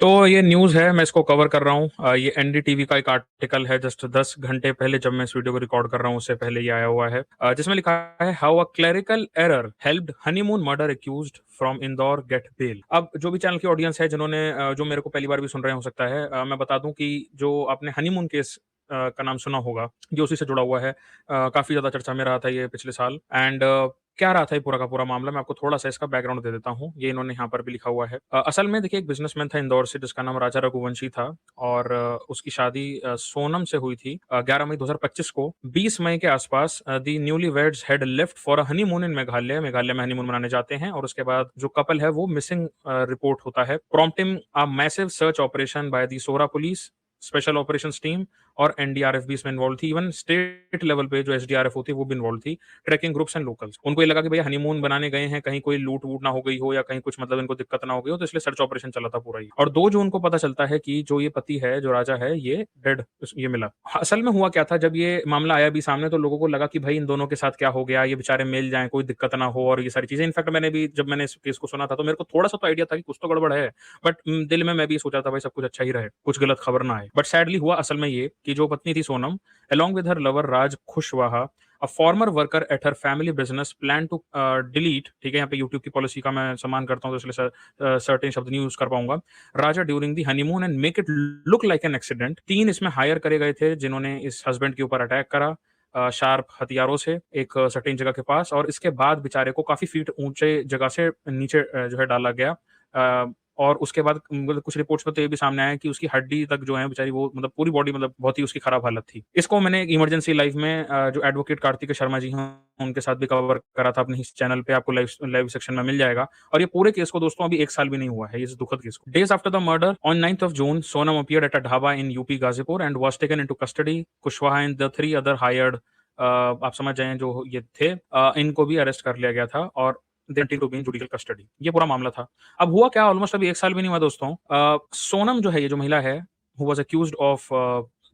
तो ये न्यूज़ है, मैं इसको कवर कर रहा हूँ। ये एनडीटीवी का एक आर्टिकल है, जस्ट 10 घंटे पहले जब मैं इस वीडियो को रिकॉर्ड कर रहा हूँ उससे पहले ये आया हुआ है, जिसमें लिखा है how a clerical error helped honeymoon murder accused from Indore get bail. अब जो भी चैनल की ऑडियंस है, जिन्होंने जो मेरे को पहली बार भी सुन रहे हो सकता है, मैं बता दूं कि जो आपने हनीमून केस का नाम सुना होगा, ये उसी से जुड़ा हुआ है। काफी ज्यादा चर्चा में रहा था ये पिछले साल। एंड क्या रहा था ये पूरा का पूरा मामला, मैं आपको थोड़ा सा इसका बैकग्राउंड दे देता हूँ। ये इन्होंने यहाँ पर भी लिखा हुआ है। असल में देखिए, एक बिजनेसमैन था इंदौर से जिसका नाम राजा रघुवंशी था, और उसकी शादी सोनम से हुई थी 11 मई 2025 को। 20 मई के आसपास the newly weds had left for a honeymoon in Meghalaya. Meghalaya में हनीमून मनाने जाते हैं, और उसके बाद जो कपल है वो मिसिंग रिपोर्ट होता है, prompting a massive search operation by the Sohra police, special operations team, और एनडीआरएफ भी इसमें इन्वॉल्व थी। इवन स्टेट लेवल पे जो एसडीआरएफ होती है वो भी इन्वॉल्व थी, ट्रैकिंग ग्रुप्स एंड लोकल्स। उनको ये लगा कि भैया हनीमून बनाने गए हैं, कहीं कोई लूट वूट ना हो गई हो, या कहीं कुछ मतलब इनको दिक्कत ना हो गई हो, तो इसलिए सर्च ऑपरेशन चला था पूरा ही। और 2 जून को पता चलता है कि जो ये पति है, जो राजा है, ये डेड ये मिला। असल में हुआ क्या था, जब ये मामला आया भी सामने, तो लोगों को लगा कि भाई इन दोनों के साथ क्या हो गया, ये बेचारे मिल जाएं, कोई दिक्कत ना हो, और ये सारी चीजें। इनफैक्ट मैंने भी, जब मैंने इस केस को सुना था, तो मेरे को थोड़ा सा तो आइडिया था कि कुछ तो गड़बड़ है, बट दिल में मैं भी सोचा था भाई सब कुछ अच्छा ही रहे, कुछ गलत खबर ना आए। बट सैडली हुआ असल में ये कि जो पत्नी थी Sonam, along with her lover Raj Khushwaha, a former worker at her family business, plan to delete, ठीक है, यहाँ पे यूट्यूब की पॉलिसी का मैं सम्मान करता हूँ, तो इसलिए सर्टेन शब्द नहीं यूज कर पाऊंगा, Raja during the honeymoon and make it look like an accident. 3 इसमें हायर करे गए थे जिन्होंने इस हस्बैंड के ऊपर अटैक करा, शार्प हथियारों से एक सर्टेन जगह के पास, और इसके बाद बेचारे को काफी फीट ऊंचे जगह से नीचे जो है डाला गया। और उसके बाद मतलब कुछ रिपोर्ट्स में तो ये भी सामने आया कि उसकी हड्डी तक जो है बेचारी, वो मतलब पूरी बॉडी, मतलब बहुत ही उसकी खराब हालत थी। इसको मैंने इमरजेंसी लाइव में जो एडवोकेट कार्तिक शर्मा जी हैं उनके साथ भी कवर करा था अपने इस चैनल पे, आपको लाइव लाइव सेक्शन में मिल जाएगा। और ये पूरे केस को दोस्तों अभी 1 साल भी नहीं हुआ है इस दुखद केस को। Days after the murder on 9th of June, Sonam appeared at a dhaba in UP Ghazipur and was taken into custody. Kushwaha and the 3 other hired, आप समझ जाएं जो ये थे, इनको भी अरेस्ट कर लिया गया था, और to be in judicial custody. ये पूरा मामला था। अब हुआ क्या, ऑलमोस्ट अभी 1 साल भी नहीं हुआ दोस्तों। सोनम जो है, ये जो महिला है, who was accused of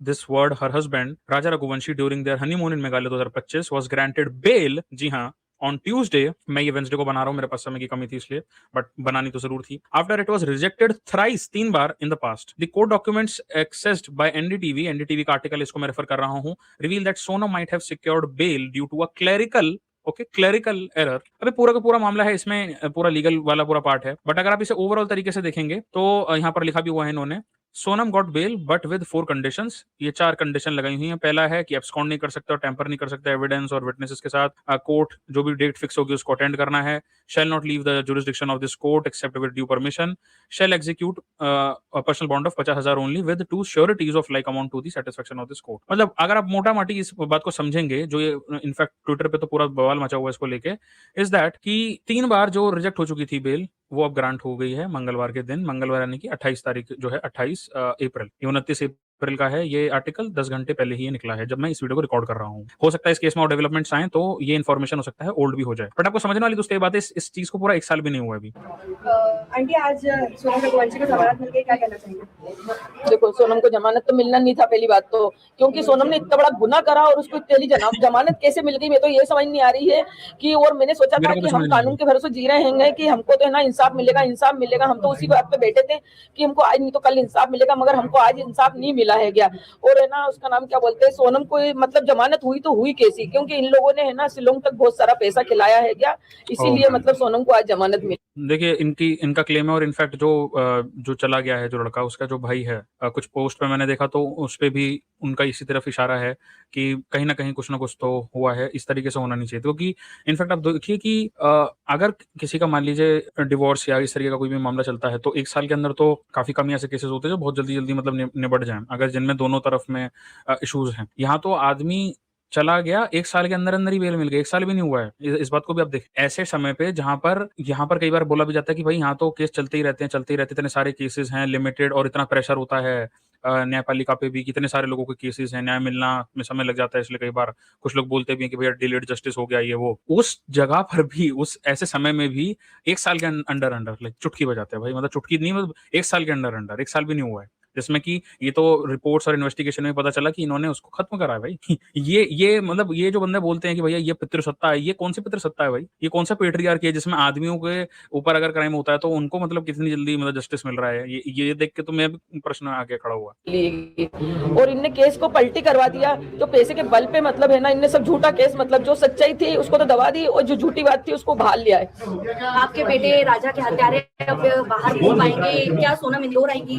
this word her husband Raja Raghuvanshi during their honeymoon in Meghalaya 2025, was granted bail. जी हाँ, ऑन ट्यूसडे। मैं ये वेंसडे को बना रहा हूँ, मेरे पास समय की कमी थी इसलिए, बट बनानी तो जरूर थी। After it was rejected thrice, 3 बार in the past. The court documents accessed by NDTV, NDTV का आर्टिकल इसको मैं रेफर कर रहा हूँ, reveal that Sonam might have secured bail due to a clerical, okay, clerical error. अबे पूरा का पूरा मामला है, इसमें पूरा लीगल वाला पूरा पार्ट है, बट अगर आप इसे ओवरऑल तरीके से देखेंगे तो यहाँ पर लिखा भी हुआ है इन्होंने, Sonam got bail but with 4 conditions. ये 4 कंडीशन लगाई हुई हैं। पहला है कि एब्सकॉन्ड नहीं कर सकते और टेम्पर नहीं कर सकते एविडेंस और विटनेसेस के साथ। कोर्ट जो भी डेट फिक्स होगी उसको अटेंड करना है। Shall not leave the jurisdiction of this court except with due permission. Shall execute personal bond of 50,000 only with 2 sureties of like amount to the satisfaction of this court. मतलब अगर आप मोटा माटी इस बात को समझेंगे, जो ये इनफैक्ट ट्विटर पे तो पूरा बवाल मचा हुआ है इसको लेके, इज दैट कि 3 बार जो रिजेक्ट हो चुकी थी बेल, वो अब ग्रांट हो गई है मंगलवार के दिन। मंगलवार यानी कि 28 तारीख जो है, 28 अप्रैल, 29 अप्रैल का है ये आर्टिकल। 10 घंटे पहले ही ये निकला है जब मैं इस वीडियो को रिकॉर्ड कर रहा हूँ। हो सकता है इस केस में और डेवलपमेंट्स आए तो ये इन्फॉर्मेशन हो सकता है ओल्ड भी हो जाए, बट आपको समझने वाली दोस्तों ये बात है, इस चीज को पूरा 1 साल भी नहीं हुआ अभी। आंटी, आज सोनम रघुवंशी को जमानत मिल गई, क्या कहना चाहिए? देखो, सोनम को जमानत तो मिलना नहीं था पहली बात तो, क्योंकि सोनम ने इतना बड़ा गुनाह करा और उसको इतनी जमानत कैसे मिल गई, मैं तो ये समझ नहीं आ रही है कि। और मैंने सोचा था कि हम कानून के भरोसे जी रहे हैं कि हमको तो है ना इंसाफ मिलेगा, इंसाफ मिलेगा। हम तो उसी बात पे बैठे थे कि हमको आज नहीं तो कल इंसाफ मिलेगा, मगर हमको आज इंसाफ नहीं मिला है गया। और है ना, उसका नाम क्या बोलते हैं, सोनम को मतलब जमानत हुई तो हुई कैसी, क्योंकि इन लोगों ने है ना शिलोंग तक बहुत सारा पैसा खिलाया है क्या, इसीलिए मतलब सोनम को आज जमानत मिली। देखिए, इनका क्लेम है, और इनफैक्ट जो चला गया है, जो लड़का, उसका जो भाई है, कुछ पोस्ट पे मैंने देखा तो उस पे भी उनका इसी तरफ इशारा है कि कहीं ना कहीं कुछ ना कुछ तो हुआ है। इस तरीके से होना नहीं चाहिए, क्योंकि इनफैक्ट आप देखिए कि अगर किसी का मान लीजिए डिवोर्स या इस तरीके का कोई भी मामला चलता है, तो 1 साल के अंदर तो काफी कम ऐसे केसेस होते हैं जो बहुत जल्दी जल्दी मतलब निबट जाए, अगर जिनमें दोनों तरफ में इश्यूज हैं। यहाँ तो आदमी चला गया, 1 साल के अंदर अंदर ही बेल मिल गई, 1 साल भी नहीं हुआ है। इस बात को भी आप देखें, ऐसे समय पे जहां पर यहाँ पर कई बार बोला भी जाता है कि भाई यहाँ तो केस चलते ही रहते हैं, चलते ही रहते हैं, इतने सारे केसेस हैं, लिमिटेड, और इतना प्रेशर होता है न्यायपालिका पे भी, कितने सारे लोगों के केसेस हैं, न्याय मिलना में समय लग जाता है, इसलिए कई बार कुछ लोग बोलते भी हैं कि भैया डिलेड जस्टिस हो गया ये वो। उस जगह पर भी, उस ऐसे समय में भी 1 साल के अंडर अंडर लाइक चुटकी बजाते हैं भाई, मतलब चुटकी नहीं, मतलब 1 साल के अंडर अंडर, 1 साल भी नहीं हुआ है, जिसमें कि ये तो रिपोर्ट्स और इन्वेस्टिगेशन में पता चला कि इन्होंने उसको खत्म करा है भाई। ये मतलब ये जो बंदे बोलते हैं कि भैया ये पितृसत्ता है, ये कौन सी पितृसत्ता है भाई? ये कौन सा पेट्रियार्की है जिसमें आदमियों के ऊपर अगर क्राइम होता है तो उनको मतलब कितनी जल्दी मतलब जस्टिस मिल रहा है? ये देख के तो मैं भी प्रश्न आके खड़ा हुआ। और इनने केस को पलटी करवा दिया, जो पैसे के बल पे मतलब है ना, इनने सब झूठा केस, मतलब जो सच्चाई थी उसको तो दबा दी और जो झूठी बात थी उसको बहाल लिया है। आपके बेटे राजा के हत्यारे अब बाहर घूम पाएंगे क्या? सोनम इंदौर आएगी?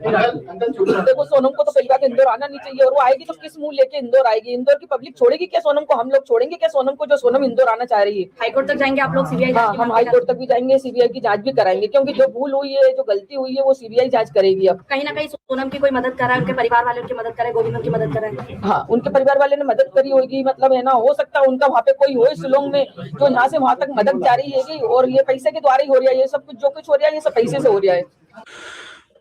देखो सोनम को तो पहली बात इंदौर आना नहीं चाहिए, और वो आएगी तो किस मुंह लेके इंदौर आएगी? इंदौर की पब्लिक छोड़ेगी क्या सोनम को? हम लोग छोड़ेंगे क्या सोनम को, जो सोनम इंदौर आना चाह रही है? हाईकोर्ट तक जाएंगे आप लोग? सीबीआई? हाँ, हम हाईकोर्ट तक भी जाएंगे, सीबीआई की जांच भी कराएंगे, क्योंकि जो भूल हुई है, जो गलती हुई है, वो सीबीआई जांच करेगी। अब कहीं ना कहीं सोनम की कोई मदद कर रहा है, उनके परिवार वाले उनकी मदद करें, गोविंदम की मदद करें? हाँ, उनके परिवार वाले ने मदद करी होगी, मतलब है ना, हो सकता है उनका वहाँ पे कोई हो शिलोंग में जो यहाँ से वहां तक मदद जारी है, और ये पैसे के द्वारा ही हो रहा है। ये सब कुछ जो कुछ हो रहा है ये सब पैसे से हो रहा है।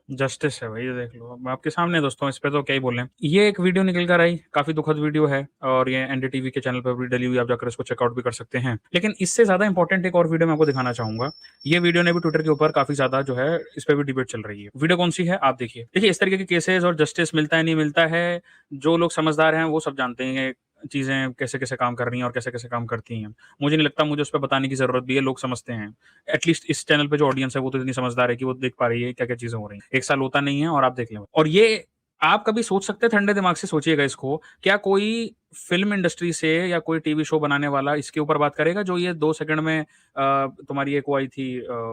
जस्टिस है भाई, ये देख लो अब आपके सामने दोस्तों, इस पे तो क्या ही बोलें। ये एक वीडियो निकल कर आई, काफी दुखद वीडियो है, और ये एनडीटीवी के चैनल पर भी डली हुई, आप जाकर इसको चेकआउट भी कर सकते हैं। लेकिन इससे ज्यादा इंपॉर्टेंट एक और वीडियो मैं आपको दिखाना चाहूंगा। ये वीडियो ने भी ट्विटर के ऊपर काफी ज्यादा जो है इस पे भी डिबेट चल रही है। वीडियो कौन सी है आप देखिए। देखिए इस तरीके के केसेस और जस्टिस मिलता है नहीं मिलता है, जो लोग समझदार हैं वो सब जानते हैं चीजें कैसे कैसे काम कर रही हैं और कैसे कैसे काम करती हैं। मुझे नहीं लगता मुझे उस पर बताने की जरूरत भी है, लोग समझते हैं। एटलीस्ट इस चैनल पे जो ऑडियंस है वो तो इतनी समझदार है कि वो देख पा रही है क्या क्या चीजें हो रही हैं। एक साल होता नहीं है और आप देख लें। और ये आप कभी सोच सकते हैं, ठंडे दिमाग से सोचिएगा इसको, क्या कोई फिल्म इंडस्ट्री से या कोई टीवी शो बनाने वाला इसके ऊपर बात करेगा जो ये 2 सेकंड में तुम्हारी एक वो आई थी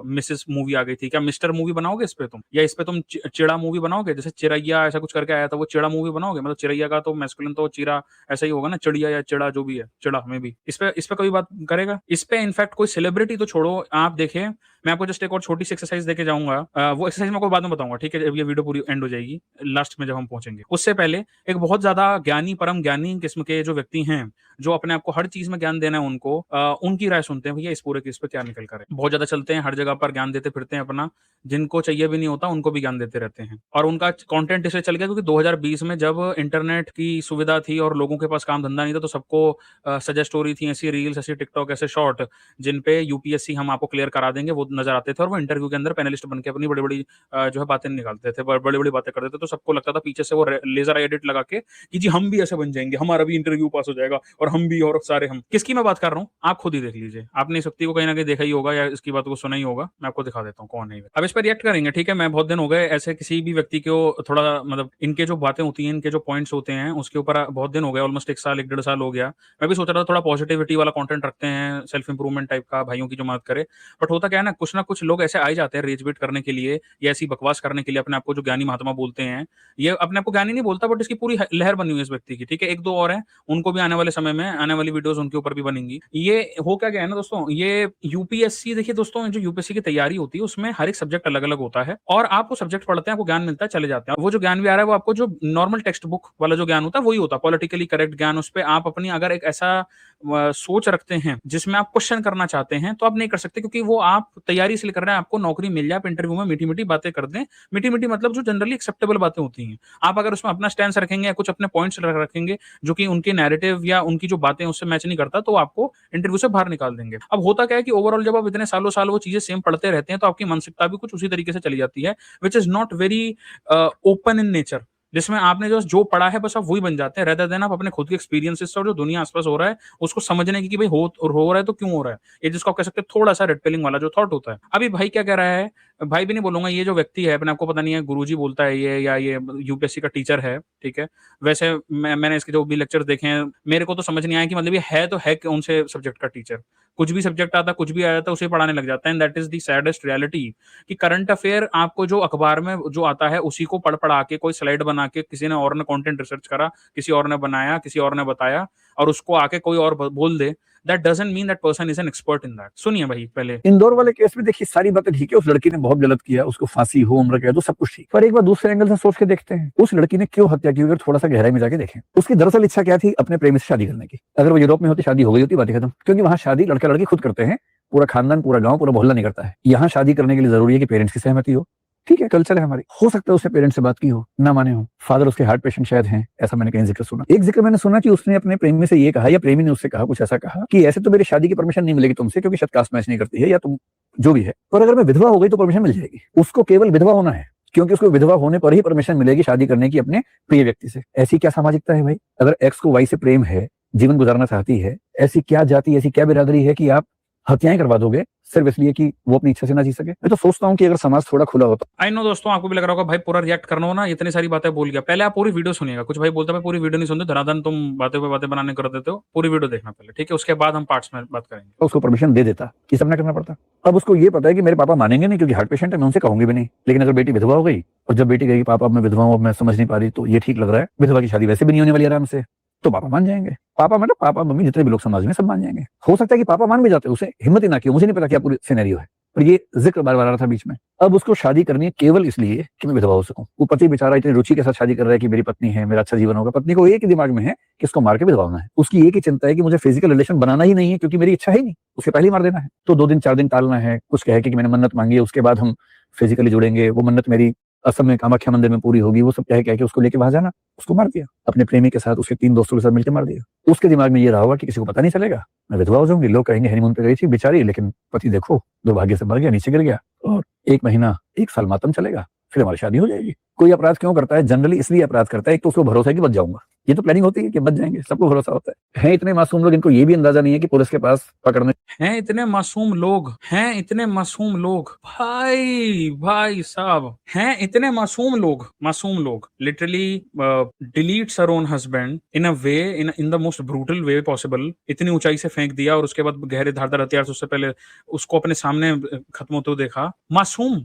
मिसेस मूवी आ गई थी, क्या मिस्टर मूवी बनाओगे इस पे तुम, या इस पे तुम चिड़ा मूवी बनाओगे? जैसे चिड़ैया ऐसा कुछ करके आया था, वो चिड़ा मूवी बनाओगे? मतलब चिड़ैया का तो मैस्कुलिन तो चिड़ा ऐसा ही होगा ना, चिड़िया या चिड़ा जो भी है, चिड़ा में भी इस पे कभी बात करेगा? इस पे इनफैक्ट कोई सेलिब्रिटी तो छोड़ो, आप देखें, मैं आपको जस्ट एक और छोटी सी एक्सरसाइज देके जाऊंगा। वो एक्सरसाइज मैं आपको बाद में बताऊंगा, ठीक है, जब ये वीडियो पूरी एंड हो जाएगी, लास्ट में जब हम पहुंचेंगे। उससे पहले एक बहुत ज्यादा ज्ञानी, परम ज्ञानी किस्म के जो व्यक्ति हैं, जो अपने आप को हर चीज में ज्ञान देना है उनको, उनकी राय सुनते हैं। भैया इस पूरे केस पे क्या निकल कर है। बहुत ज्यादा चलते हैं, हर जगह पर ज्ञान देते फिरते हैं अपना, जिनको चाहिए भी नहीं होता उनको भी ज्ञान देते रहते हैं। और उनका कंटेंट इसलिए चल गया क्योंकि 2020 में जब इंटरनेट की सुविधा थी और लोगों के पास काम धंधा नहीं था, तो सबको सजेस्ट हो रही थी ऐसी रील्स, ऐसी टिकटॉक, ऐसे शॉर्ट जिन पे यूपीएससी हम आपको क्लियर करा देंगे, वो नजर आते थे। और वो इंटरव्यू के अंदर पैनलिस्ट बन के अपनी बड़ी बड़ी जो है बातें निकालते थे, बड़ी बड़ी बातें करते थे। तो सबको लगता था पीछे से वो लेजर एडिट लगा के कि जी हम भी ऐसे बन जाएंगे, हमारा भी इंटरव्यू पास हो जाएगा और हम भी, और सारे हम। किसकी मैं बात कर रहा हूँ आप खुद ही देख लीजिए। आपने इस व्यक्ति को कहीं ना कहीं देखा ही होगा या इसकी बात को सुना ही होगा। मैं आपको दिखा देता हूँ कौन है। अब इस पर रिएक्ट करेंगे, ठीक है। मैं बहुत दिन हो गए ऐसे किसी भी व्यक्ति को थोड़ा मतलब इनके जो बातें होती हैं, इनके जो पॉइंट्स होते हैं उसके ऊपर बहुत दिन हो गए, ऑलमोस्ट 1 साल 1.5 साल हो गया। मैं भी सोच रहा था थोड़ा पॉजिटिविटी वाला कंटेंट रखते हैं, सेल्फ इंप्रूवमेंट टाइप का, भाइयों की जो मदद करे। बट होता क्या है ना कुछ लोग ऐसे आए जाते हैं रेज बेट करने के लिए या ऐसी बकवास करने के लिए, अपने आप को जो ज्ञानी महात्मा बोलते हैं। ये अपने आप को ज्ञानी नहीं बोलता, बट इसकी पूरी लहर बनी हुई है इस व्यक्ति की, ठीक है। 1-2 और हैं, उनको भी आने वाले समय में आने वाली वीडियोस उनके ऊपर भी बनेंगी। ये हो क्या गया है ना दोस्तों, ये यूपीएससी, देखिए दोस्तों, जो यूपीएससी की तैयारी होती है उसमें हर एक सब्जेक्ट अलग अलग होता है, और आप वो सब्जेक्ट पढ़ते हैं, आपको ज्ञान मिलता है, चले जाते हैं। वो जो ज्ञान भी आ रहा है वो आपको जो नॉर्मल टेक्स्ट बुक वाला जो ज्ञान होता है वही होता है, पॉलिटिकली करेक्ट ज्ञान। उस पर आप अपनी अगर एक ऐसा सोच रखते हैं जिसमें आप क्वेश्चन करना चाहते हैं तो आप नहीं कर सकते, क्योंकि वो आप तैयारी इसलिए कर रहे हैं आपको नौकरी मिल जाए, आप इंटरव्यू में मीठी मीठी बातें कर दें। मीठी मीठी मतलब जो जनरली एक्सेप्टेबल बातें होती हैं, आप अगर उसमें अपना स्टैंड रखेंगे या कुछ अपने पॉइंट्स रखेंगे जो कि उनके नैरेटिव या उनकी जो बातें उससे मैच नहीं करता, तो आपको इंटरव्यू से बाहर निकाल देंगे। अब होता क्या है कि ओवरऑल जब आप इतने सालों साल वो चीजें सेम पढ़ते रहते हैं तो आपकी मानसिकता भी कुछ उसी तरीके से चली जाती है, which is not very open in nature, जिसमें आपने जो पढ़ा है बस आप वही बन जाते हैं, रेदर देन आप अपने खुद के एक्सपीरियंसेस से और जो दुनिया आसपास हो रहा है उसको समझने की कि भाई हो रहा है तो क्यों हो रहा है। ये जिसको आप कह सकते हैं थोड़ा सा रेड पिलिंग वाला जो थॉट होता है। अभी भाई क्या कह रहा है, भाई भी नहीं बोलूंगा, ये जो व्यक्ति है अपने आपको पता नहीं है गुरुजी बोलता है ये, या ये यूपीएससी का टीचर है, ठीक है। वैसे मैंने इसके जो भी लेक्चर देखे हैं, मेरे को तो समझ नहीं आया कि मतलब ये है तो है कौन से सब्जेक्ट का टीचर। कुछ भी सब्जेक्ट आता, कुछ भी आ जाता, उसे पढ़ाने लग जाता है। And that is the saddest reality कि करंट अफेयर आपको जो अखबार में जो आता है उसी को पढ़ा के, कोई स्लाइड बना के किसी ने और ने कंटेंट रिसर्च करा, किसी और ने बनाया, किसी और ने बताया, और उसको आके कोई और बोल दे, that doesn't mean that person is an expert in that। सुनिए भाई पहले इंदौर वाले केस में देखिए सारी बातें ठीक है, उस लड़की ने बहुत गलत किया, उसको फांसी हो, उम्र कैद, तो सब कुछ ठीक। पर एक बार दूसरे एंगल से सोच के देखते हैं, उस लड़की ने क्यों हत्या की, अगर थोड़ा सा गहराई में जाके देखें। उसकी दरअसल इच्छा क्या थी, अपने प्रेमी से शादी करने की। अगर वो यूरोप में होती शादी हो गई होती, बात खत्म, क्योंकि वहां शादी लड़का लड़की खुद करते हैं, पूरा खानदान, पूरा गांव, पूरा मोहल्ला नहीं करता है। यहाँ शादी करने के लिए जरूरी है कि पेरेंट्स की सहमति हो, ठीक है, कल्चर है हमारी। हो सकता है उसने पेरेंट्स से बात की हो, ना माने हो, फादर उसके हार्ट पेशेंट शायद हैं, ऐसा मैंने कहीं जिक्र सुना। एक जिक्र मैंने सुना कि उसने अपने प्रेमी से ये कहा, या प्रेमी ने उससे कहा, कुछ ऐसा कहा कि ऐसे तो मेरी शादी की परमिशन नहीं मिलेगी तुमसे, क्योंकि शायद कास्ट मैच नहीं करती है, या तुम जो भी है, पर अगर मैं विधवा हो गई तो परमिशन मिल जाएगी। उसको केवल विधवा होना है, क्योंकि उसको विधवा होने पर ही परमिशन मिलेगी शादी करने की अपने प्रिय व्यक्ति से। ऐसी क्या सामाजिकता है भाई? अगर एक्स को वाई से प्रेम है, जीवन गुजारना चाहती है, ऐसी क्या जाति, ऐसी क्या बिरादरी है कि आप हत्याएं करवा दोगे सिर्फ इसलिए कि वो अपनी इच्छा से ना जी सके? मैं तो सोचता हूँ कि अगर समाज थोड़ा खुला होता। आई नो दोस्तों, आपको भी लग रहा होगा भाई पूरा रिएक्ट करना हो ना, इतनी सारी बातें बोल गया। पहले आप पूरी वीडियो सुनिएगा। कुछ भाई बोलता है पूरी वीडियो नहीं सुनते, धनाधन तुम बातें पे बातें बनाने कर देते हो। पूरी वीडियो देखना पहले, ठीक है? उसके बाद हम पार्ट्स में बात करेंगे। तो उसको परमिशन दे देता, ये सब ना करना पड़ता। अब उसको ये पता है कि मेरे पापा मानेंगे नहीं क्योंकि हार्ट पेशेंट है, मैं उनसे कहूंगी भी नहीं। लेकिन अगर बेटी विधवा हो गई और जब बेटी कहेगी पापा अब मैं विधवा हूं, अब मैं समझ नहीं पा रही, तो ये ठीक लग रहा है, विधवा की शादी वैसे भी नहीं होने वाली आराम से, तो पापा मान जाएंगे। पापा मतलब पापा मम्मी जितने भी लोग समाज में सब मान जाएंगे। हो सकता है कि पापा मान भी जाते, उसे हिम्मत ही ना की, मुझे नहीं पता क्या पूरी सिनेरियो है, पर ये जिक्र बार बार आ रहा था बीच में। अब उसको शादी करनी है केवल इसलिए कि मैं विधवा हो सकूं। वो पति बेचारा इतनी रुचि के साथ शादी कर रहा है कि मेरी पत्नी है, मेरा अच्छा जीवन होगा। पत्नी को एक ही दिमाग में है कि इसको मार के विधवा होना है। उसकी एक ही चिंता है कि मुझे फिजिकल रिलेशन बनाना ही नहीं है क्योंकि मेरी इच्छा ही नहीं, उसे पहले ही मार देना है। तो 2 दिन 4 दिन टालना है, कुछ कहे कि मैंने मन्नत मांगी है, उसके बाद हम फिजिकली जुड़ेंगे, वो मन्नत मेरी असम में कामाख्या मंदिर में पूरी होगी, वो सब कह के उसको लेके वहां जाना। उसको मार दिया, अपने प्रेमी के साथ, उसके 3 दोस्तों के साथ मिलकर मार दिया। उसके दिमाग में ये रहा होगा कि किसी को पता नहीं चलेगा, मैं विधवा हो जाऊंगी, लोग कहेंगे हनीमून पे गई थी बेचारी, लेकिन पति देखो दुर्भाग्य से मर गया, नीचे गिर गया, और 1 महीना 1 साल मातम चलेगा, फिर हमारी शादी हो जाएगी। कोई अपराध क्यों करता है? जनरली इसलिए अपराध करता है, एक तो उसको भरोसा है कि बच जाऊंगा, ये तो प्लानिंग होती है कि बच जाएंगे, सबको भरोसा होता है इतने मासूम लोग, इनको ये भी अंदाजा नहीं है कि पुलिस के पास पकड़ने हैं इतने मासूम लोग, हैं इतने मासूम लोग, भाई साहब, हैं इतने मासूम लोग literally deletes her own husband in a way, in the most brutal way possible. इतनी ऊंचाई से फेंक दिया और उसके बाद गहरे धारदार हथियार से उससे पहले उसको अपने सामने खत्म होते हुए देखा। मासूम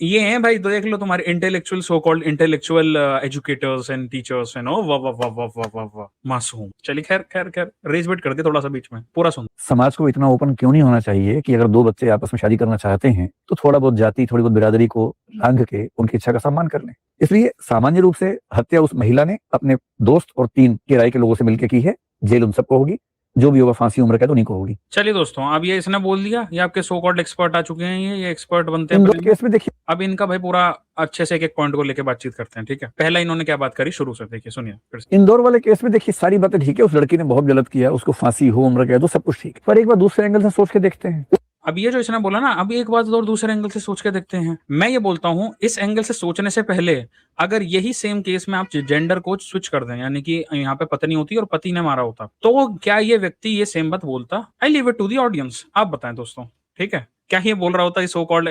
ये हैं भाई। तो देख लो तुम्हारे intellectual, so called intellectual educators and teachers and वाह वाह वाह वाह वाह वाह, मासूम। चलिए खैर रेज वेट कर दे थोड़ा सा बीच में, पूरा सुन। समाज को इतना ओपन क्यों नहीं होना चाहिए कि अगर 2 बच्चे आपस में शादी करना चाहते हैं तो थोड़ा बहुत जाति, थोड़ी बहुत बिरादरी को लांघ के उनकी इच्छा का सम्मान कर लें। इसलिए सामान्य रूप से हत्या उस महिला ने अपने दोस्त और 3 किराए के लोगों से मिलकर की है। जेल उन सबको होगी, जो भी होगा फांसी उम्र का तो उन्हीं को होगी। चलिए दोस्तों, अब ये इसने बोल दिया, ये आपके सो कॉल्ड एक्सपर्ट आ चुके हैं, ये एक्सपर्ट बनते इन हैं 2 केस में देखिए, अब इनका भाई पूरा अच्छे से एक पॉइंट को लेके बातचीत करते हैं, ठीक है? पहला इन्होंने क्या बात करी शुरू से, देखिए सुनिए फिर से। इंदौर वाले केस में देखिए सारी बातें ठीक है, उस लड़की ने बहुत गलत किया, उसको फांसी हो उम्र कैद, तो सब कुछ ठीक है, पर एक बार दूसरे एंगल से सोच के देखते हैं। अब ये जो इसने बोला ना, अब एक बात और दूसरे एंगल से सोच के देखते हैं। मैं ये बोलता हूं, इस एंगल से सोचने से पहले अगर यही सेम केस में आप जेंडर को स्विच कर दें, यानी कि यहाँ पे पत्नी होती और पति ने मारा होता, तो क्या ये व्यक्ति ये सेम बात बोलता? I leave it to the audience, आप बताएं दोस्तों, ठीक है? क्या ये बोल रहा होता है सो कॉल्ड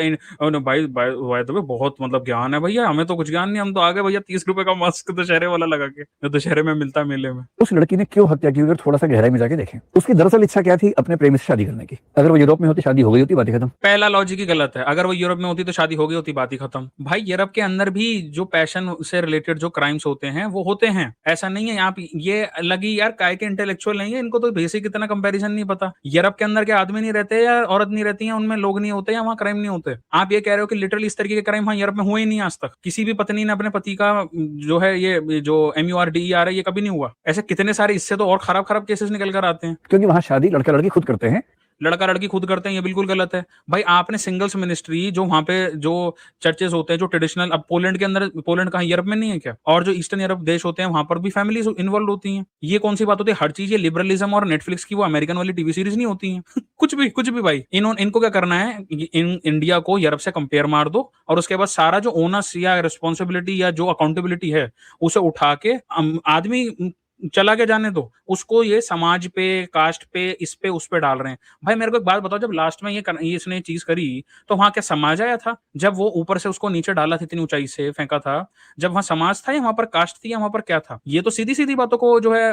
भाई बहुत मतलब ज्ञान है भैया, हमें तो कुछ ज्ञान नहीं, हम तो आगे भैया 30 रुपए का मास्क दशहरे वाला लगा के, जो दशहरे में मिलता है मेले में। उस लड़की ने क्यों हत्या की? अगर थोड़ा सा गहराई में जाके देखें, उसकी दरअसल इच्छा क्या थी? अपने प्रेमी से शादी करने की। अगर वो यूरोप में होती, शादी हो गई होती, बात खत्म। पहला लॉजिक ही गलत है। अगर वो यूरोप में होती तो शादी हो गई होती, बात ही खत्म। भाई यूरोप के अंदर भी जो पैशन से रिलेटेड जो क्राइम्स होते हैं वो होते हैं, ऐसा नहीं है। आप ये लगी यार काय के इंटेलेक्चुअल नहीं है, इनको तो बेसिक इतना कंपैरिजन नहीं पता। यूरोप के अंदर के आदमी नहीं रहते या औरत नहीं रहती है, उनमें लोग नहीं होते या वहाँ क्राइम नहीं होते। आप ये कह रहे हो कि लिटरली इस तरीके के क्राइम वहाँ यूरोप में हुए ही नहीं आज तक। किसी भी पत्नी ने अपने पति का जो है ये जो MURDER है ये कभी नहीं हुआ। ऐसे कितने सारे इससे तो और खराब केसेस निकल कर आते हैं, क्योंकि वहां शादी लड़का लड़की खुद करते हैं, लड़का लड़की खुद करते हैं, ये बिल्कुल गलत है भाई। आपने सिंगल्स मिनिस्ट्री जो वहां पे जो चर्चेस होते हैं जो ट्रेडिशनल, अब पोलैंड के अंदर, पोलैंड कहाँ यूरोप में नहीं है क्या? और जो ईस्टर्न यूरोप देश होते हैं वहां पर भी फैमिलीज इन्वॉल्व होती हैं। ये कौन सी बात होती है? हर चीज ये लिबरलिज्म और नेटफ्लिक्स की वो अमेरिकन वाली टीवी सीरीज नहीं होती है। कुछ भी भाई, इनको क्या करना है, इंडिया को यूरोप से कंपेयर मार दो और उसके बाद सारा जो ओनर्स या रिस्पॉन्सिबिलिटी या जो अकाउंटेबिलिटी है उसे उठा के आदमी चला के जाने दो उसको, ये समाज पे, कास्ट पे, इस पे उस पे डाल रहे हैं। भाई मेरे को एक बात बताओ, जब लास्ट में ये इसने चीज करी तो वहां क्या समाज आया था? जब वो ऊपर से उसको नीचे डाला था, इतनी ऊंचाई से फेंका था, जब वहां समाज था या वहां पर कास्ट थी या वहां पर क्या था? ये तो सीधी सीधी बातों को जो है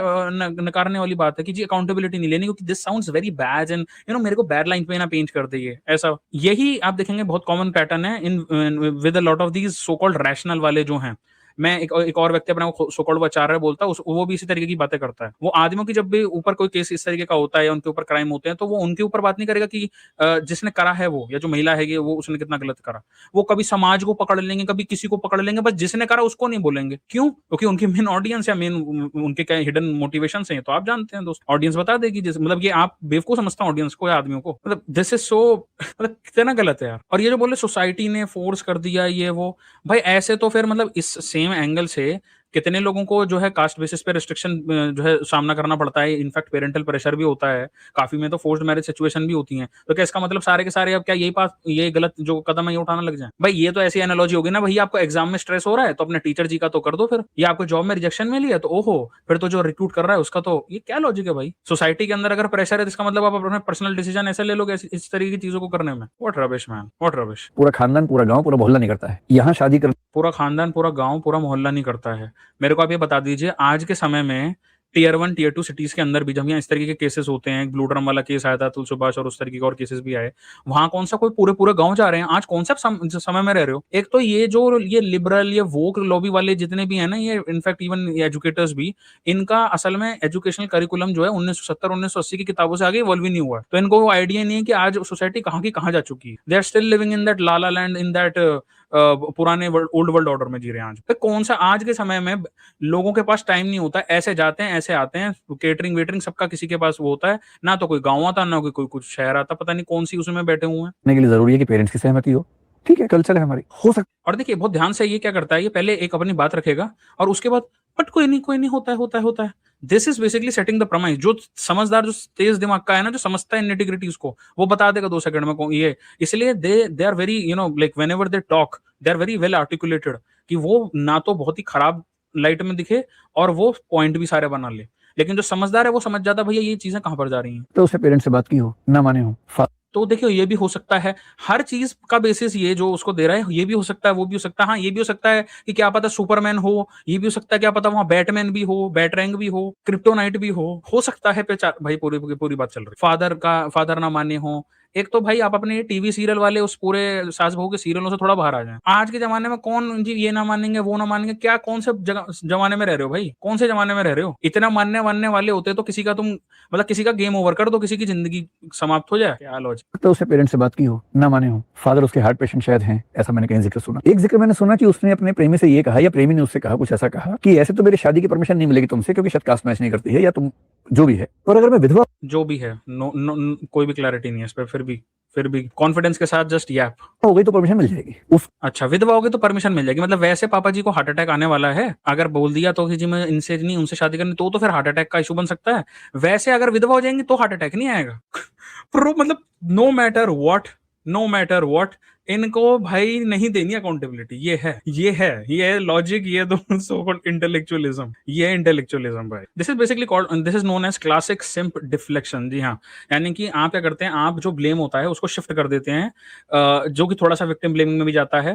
नकारने वाली बात है कि जी अकाउंटेबिलिटी नहीं लेनी, क्योंकि this sounds very bad and मेरे को बैड लाइन पे ना पेंट कर दे ऐसा। यही आप देखेंगे बहुत कॉमन पैटर्न है in with a lot of these so called rational वाले जो हैं। मैं एक और व्यक्ति अपना सो कॉल्ड आचार्य बोलता है, वो भी इसी तरीके की बातें करता है। वो आदमियों की जब भी ऊपर कोई केस इस तरीके का होता है या उनके ऊपर क्राइम होते हैं तो वो उनके ऊपर बात नहीं करेगा कि जिसने करा है वो या जो महिला है वो उसने कितना गलत करा। वो कभी समाज को पकड़ लेंगे, कभी किसी को पकड़ लेंगे, बस जिसने करा उसको नहीं बोलेंगे। क्यों? क्योंकि उनकी मेन ऑडियंस या मेन उनके क्या हिडन मोटिवेशन है तो आप जानते हैं दोस्त, ऑडियंस बता देगी। मतलब ये आप बेवकूफ समझते हैं ऑडियंस को या आदमियों को, मतलब दिस इज सो, मतलब कितना गलत है यार। और ये जो बोले सोसाइटी ने फोर्स कर दिया ये वो, भाई ऐसे तो फिर मतलब इस सेम एंगल से कितने लोगों को जो है कास्ट बेसिस पे रिस्ट्रिक्शन जो है सामना करना पड़ता है, इनफैक्ट पेरेंटल प्रेशर भी होता है, काफी में तो फोर्स्ड मैरिज सिचुएशन भी होती है। तो क्या इसका मतलब सारे के सारे अब क्या ये गलत जो कदम है ये उठाना लग जाए? भाई ये तो ऐसी एनालॉजी होगी ना, भैया आपको एग्जाम में स्ट्रेस हो रहा है तो अपने टीचर जी का तो कर दो फिर, या आपको जॉब में रिजेक्शन मिली है तो ओहो फिर तो जो रिक्रूट कर रहा है उसका तो, ये क्या लॉजिक है भाई? सोसाइटी के अंदर अगर प्रेशर है तो इसका मतलब आप अपने पर्सनल डिसीजन ऐसे ले लोगे इस तरीके की चीजों को करने में? What rubbish man, what rubbish. पूरा खानदान, पूरा गांव, पूरा मोहल्ला नहीं करता है। यहाँ शादी कर पूरा खानदान, पूरा गांव, पूरा मोहल्ला नहीं करता है। मेरे को आप ये बता दीजिए, आज के समय में टियर 1 टियर 2 सिटीज के अंदर भी जब यहाँ इस तरीके के केसेस होते हैं, ब्लू ड्रम वाला केस आया था तुल सुभाष और उस तरीके के और केसेस भी आए, वहां कौन सा कोई पूरे गांव जा रहे हैं? आज कौन सा समय में रह रहे हो? एक तो ये लिबरल, ये वोक लॉबी वाले जितने भी है ना, ये इनफैक्ट इवन एजुकेटर्स भी, इनका असल में एजुकेशनल करिकुलम जो है 1970 1980 की किताबों से आगे इवॉल्व ही नहीं हुआ है। तो इनको वो आइडिया नहीं है कि आज सोसाइटी कहाँ की कहाँ जा चुकी है। They are still living in that la la land, in that पुराने ओल्ड वर्ल्ड ऑर्डर में जी रहे हैं आज। तो कौन सा आज के समय में लोगों के पास टाइम नहीं होता, ऐसे जाते हैं ऐसे आते हैं, केटरिंग वेटरिंग सबका किसी के पास वो होता है ना, तो कोई गाँव आता ना कोई कुछ शहर आता, पता नहीं कौन सी उसमें बैठे हुए हैं। के लिए जरूरी है कि पेरेंट्स की सहमति हो। ठीक है, कल्चर है हमारी, हो सकता। और देखिए बहुत ध्यान से ये क्या करता है, ये पहले एक अपनी बात रखेगा और उसके बाद बट कोई नहीं होता है। This is basically setting the premise. जो समझदार, जो तेज दिमाग का है ना, जो समझता है निटिग्रिटीज को, वो बता देगा 2 सेकंड में ये। इसलिए they are very like whenever they talk they are very well articulated, कि वो ना तो बहुत ही खराब लाइट में दिखे और वो पॉइंट भी सारे बना ले। लेकिन जो समझदार है वो समझ जाता है भैया ये चीजें कहां पर जा रही हैं। तो उससे पेरेंट्स से बात की हो, ना माने हो, तो देखियो ये भी हो सकता है, हर चीज का बेसिस ये जो उसको दे रहा है, ये भी हो सकता है, वो भी हो सकता है। हाँ, ये भी हो सकता है कि क्या पता सुपरमैन हो, ये भी हो सकता है क्या पता वहां बैटमैन भी हो, बैटरैंक भी हो, क्रिप्टोनाइट भी हो सकता है। भाई पूरी बात चल रही। फादर ना माने हो। एक तो भाई आप अपने टीवी सीरियल वाले उस पूरे सास बहू के सीरियलों से थोड़ा बाहर आ जाएं। आज के जमाने में कौन जी ये ना मानेंगे वो ना मानेंगे, क्या कौन से जमाने में रह रहे हो भाई? कौन से जमाने में रह रहे हो? इतना मानने वाले होते तो किसी का तुम मतलब किसी का गेम ओवर कर दो, किसी की जिंदगी समाप्त हो जाए। क्या लॉजिक। तो उससे पेरेंट्स से बात की हो, ना माने हो। फादर उसके हार्ट पेशेंट शायद हैं, ऐसा मैंने कहीं जिक्र सुना। एक जिक्र मैंने सुना कि उसने अपने प्रेमी से ये कहा, या प्रेमी ने उससे कहा, कुछ ऐसा कहा कि ऐसे तो मेरी शादी की परमिशन नहीं मिलेगी तुमसे, क्योंकि शायद कास्ट मैच नहीं करती है, या तुम जो भी है। और अगर मैं विधवा जो भी है, कोई भी क्लैरिटी नहीं है इस पर, फिर भी कॉन्फिडेंस के साथ जस्ट यैप हो गई तो परमिशन मिल जाएगी। अच्छा, विधवा होगी तो परमिशन मिल जाएगी। मतलब वैसे पापा जी को हार्ट अटैक आने वाला है, अगर बोल दिया तो कि जी मैं इनसे नहीं उनसे शादी करनी, तो फिर हार्ट अटैक का इशू बन सकता है। वैसे अगर विधवा हो जाएंगी तो हार्ट अटैक नहीं आएगा। मतलब नो मैटर व्हाट इनको भाई नहीं देनी अकाउंटेबिलिटी। ये है लॉजिक, ये दो सो कॉल्ड इंटेलेक्चुअलिज्म, ये इंटेलेक्चुअलिज्म भाई। This is known as classic simp deflection. जी हाँ, यानी कि आप क्या करते हैं, आप जो ब्लेम होता है उसको शिफ्ट कर देते हैं, जो कि थोड़ा सा विक्टिम ब्लेमिंग में भी जाता है,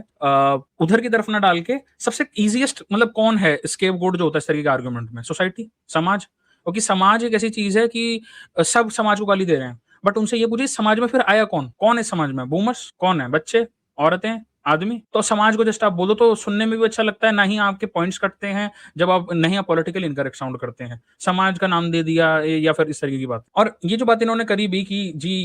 उधर की तरफ ना डाल के सबसे इजीएस्ट मतलब कौन है स्केपगोट जो होता है इस तरीके के आर्गुमेंट में? सोसाइटी, समाज। क्योंकि समाज एक ऐसी चीज है कि सब समाज को गाली दे रहे हैं, बट उनसे ये पूछिए समाज में फिर आया कौन है समाज में? बूमर्स कौन है? बच्चे, औरतें, आदमी। तो समाज को जस्ट आप बोलो तो सुनने में भी अच्छा लगता है, ना ही आपके पॉइंट्स कटते हैं जब आप नहीं आप पॉलिटिकल इनकरेक्ट साउंड करते हैं। समाज का नाम दे दिया या फिर इस तरीके की बात। और ये जो बात इन्होंने करी भी कि जी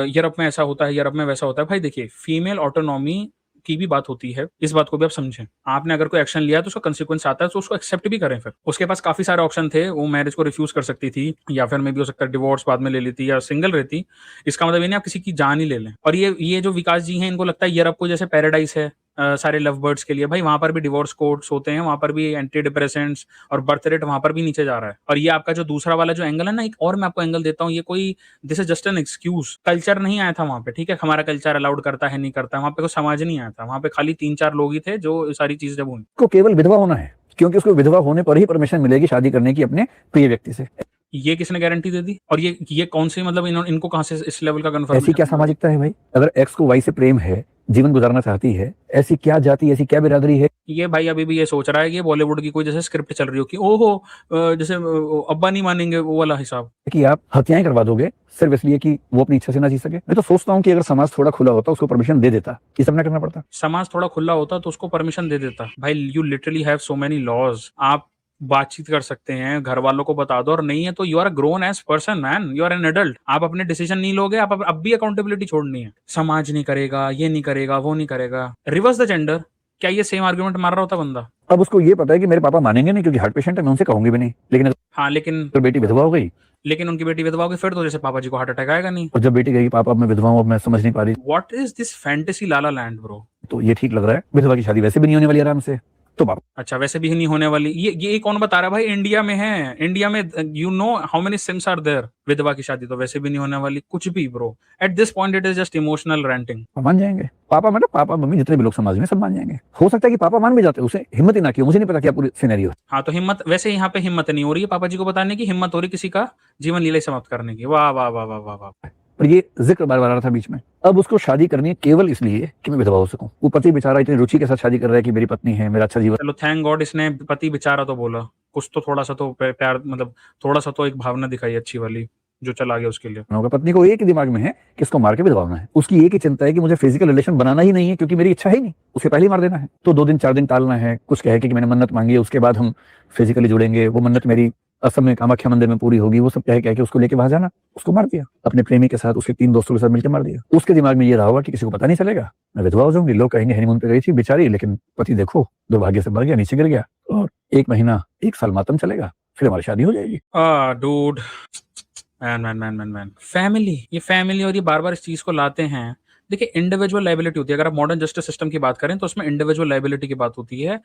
यूरोप में ऐसा होता है, यूरोप में वैसा होता है। भाई देखिए, फीमेल ऑटोनॉमी की भी बात होती है, इस बात को भी आप समझें। आपने अगर कोई एक्शन लिया तो उसका कंसिक्वेंस आता है, तो उसको एक्सेप्ट भी करें। फिर उसके पास काफी सारे ऑप्शन थे, वो मैरिज को रिफ्यूज कर सकती थी, या फिर मे भी हो सकता है डिवोर्स बाद में ले लेती या सिंगल रहती। इसका मतलब ये नहीं आप किसी की जान ही ले लें। और ये जो विकास जी हैं, इनको लगता है यूरोप को जैसे पैराडाइज है सारे लव बर्ड्स के लिए। भाई वहां पर भी डिवोर्स कोर्ट्स होते हैं, वहां पर भी एंटी डिप्रेसेंट्स और बर्थ रेट वहां पर भी नीचे जा रहा है। और ये आपका जो दूसरा वाला जो एंगल है ना, एक और मैं आपको एंगल देता हूँ, ये कोई this is just an excuse. Culture नहीं आया था वहां पे, ठीक है, हमारा कल्चर अलाउड करता है नहीं करता, वहां पे कोई समाज नहीं आया था, वहां पे खाली 3-4 लोग ही थे जो सारी चीज जब हुई। को केवल विधवा होना है, क्योंकि उसको विधवा होने पर ही परमिशन मिलेगी शादी करने की अपने प्रिय व्यक्ति से। ये किसने गारंटी दे दी? और ये कौन सी मतलब इनको कहां से इस लेवल का कंफर्म? ऐसी क्या सामाजिकता है भाई? अगर एक्स को वाई से प्रेम है, जीवन गुजारना चाहती है, ऐसी क्या जाति, ऐसी क्या बिरादरी है? ये भाई अभी भी ये सोच रहा है कि बॉलीवुड की कोई जैसे स्क्रिप्ट चल रही हो कि ओहो जैसे अब्बा नहीं मानेंगे वो वाला हिसाब, कि आप हत्याएं करवा दोगे सिर्फ इसलिए कि वो अपनी इच्छा से ना जी सके। मैं तो सोचता हूँ कि अगर समाज थोड़ा खुला होता, उसको परमिशन दे देता, ये सब ना करना पड़ता। समाज थोड़ा खुला होता तो उसको परमिशन दे देता। भाई you literally have so many laws. आप बातचीत कर सकते हैं, घर वालों को बता दो, और नहीं है तो you are a grown ass person man, you are an adult. आप अपने डिसीजन नहीं लोगे, आप अब भी अकाउंटेबिलिटी छोड़नी है। समाज नहीं करेगा, ये नहीं करेगा, वो नहीं करेगा। रिवर्स द जेंडर, क्या ये सेम आर्गुमेंट मार रहा होता बंदा? अब उसको ये पता है कि मेरे पापा मानेंगे नहीं क्योंकि हार्ट पेशेंट है, मैं उनसे कहूंगी भी नहीं। लेकिन हाँ, लेकिन तो बेटी विधवा हो गई, लेकिन उनकी बेटी विधवा होगी, फिर तो जैसे पापा जी को हार्ट अटैक आएगा नहीं। और जब बेटी कहेगी पापा अब मैं विधवा हूँ, अब मैं समझ नहीं पा रही, what is this fantasy Lala land bro? तो ये ठीक लग रहा है। विधवा की शादी वैसे भी नहीं होने वाली आराम से, तो बाप अच्छा, वैसे भी नहीं होने वाली। ये कौन बता रहा है भाई? इंडिया में है, इंडिया में you know how many simps are there. विधवा की शादी तो वैसे भी नहीं होने वाली, कुछ भी bro. Eight this point it is just emotional renting. मान जाएंगे। पापा मतलब पापा मम्मी जितने भी लोग समाज में सब मान जाएंगे। हो सकता है कि पापा मान भी जाते, उसे हिम्मत ही ना की, मुझे नहीं पता क्या पूरी सिनेरियो। हाँ, तो हिम्मत, वैसे यहाँ पे हिम्मत नहीं हो रही है पापा जी को बताने की, हिम्मत हो रही किसी का जीवन लीला समाप्त करने की। वाह वाह वाह वाह वाह वाह। पर ये जिक्र बार बार आ रहा था बीच में। अब उसको शादी करनी है केवल इसलिए कि मैं विधवा हो सकूं। वो पति बेचारा इतनी रुचि के साथ शादी कर रहा है कि मेरी पत्नी है, मेरा अच्छा जीवन। चलो थैंक गॉड इसने पति बेचारा तो बोला, कुछ तो थोड़ा सा तो प्यार, मतलब थोड़ा सा तो एक भावना दिखाई अच्छी वाली, जो चला गया उसके लिए। होगा। पत्नी को एक ही दिमाग में है कि इसको मार के विधवा होना है। उसकी एक ही चिंता है कि मुझे फिजिकल रिलेशन बनाना ही नहीं है, क्योंकि मेरी इच्छा ही नहीं, उसे पहले ही मार देना है। तो 2 दिन 4 दिन टालना है, कुछ कहे कि मैंने मन्नत मांगी है, उसके बाद हम फिजिकली जुड़ेंगे, वो मन्नत मेरी असम में कामाख्या मंदिर में पूरी होगी, वो सब कह के उसको लेके वहां जाना। उसको मार दिया, अपने प्रेमी के साथ, उसके 3 दोस्तों के साथ मिलकर मार दिया। उसके दिमाग में ये रहा होगा कि किसी को पता नहीं चलेगा, मैं विधवा हो जाऊंगी, लोग कहेंगे हनीमून पे गई थी बेचारी, लेकिन पति देखो दुर्भाग्य से मर गया, नीचे गिर गया, और 1 महीना 1 साल मातम चलेगा, फिर हमारी शादी हो जाएगी। डूड, मैन फैमिली, ये फैमिली और ये बार बार इस चीज को लाते हैं। देखिए, इंडिविजुअल लाइबिलिटी होती है। अगर आप मॉडर्न जस्टिस सिस्टम की बात करें तो उसमें इंडिविजुअल लाइबिलिटी की बात होती है,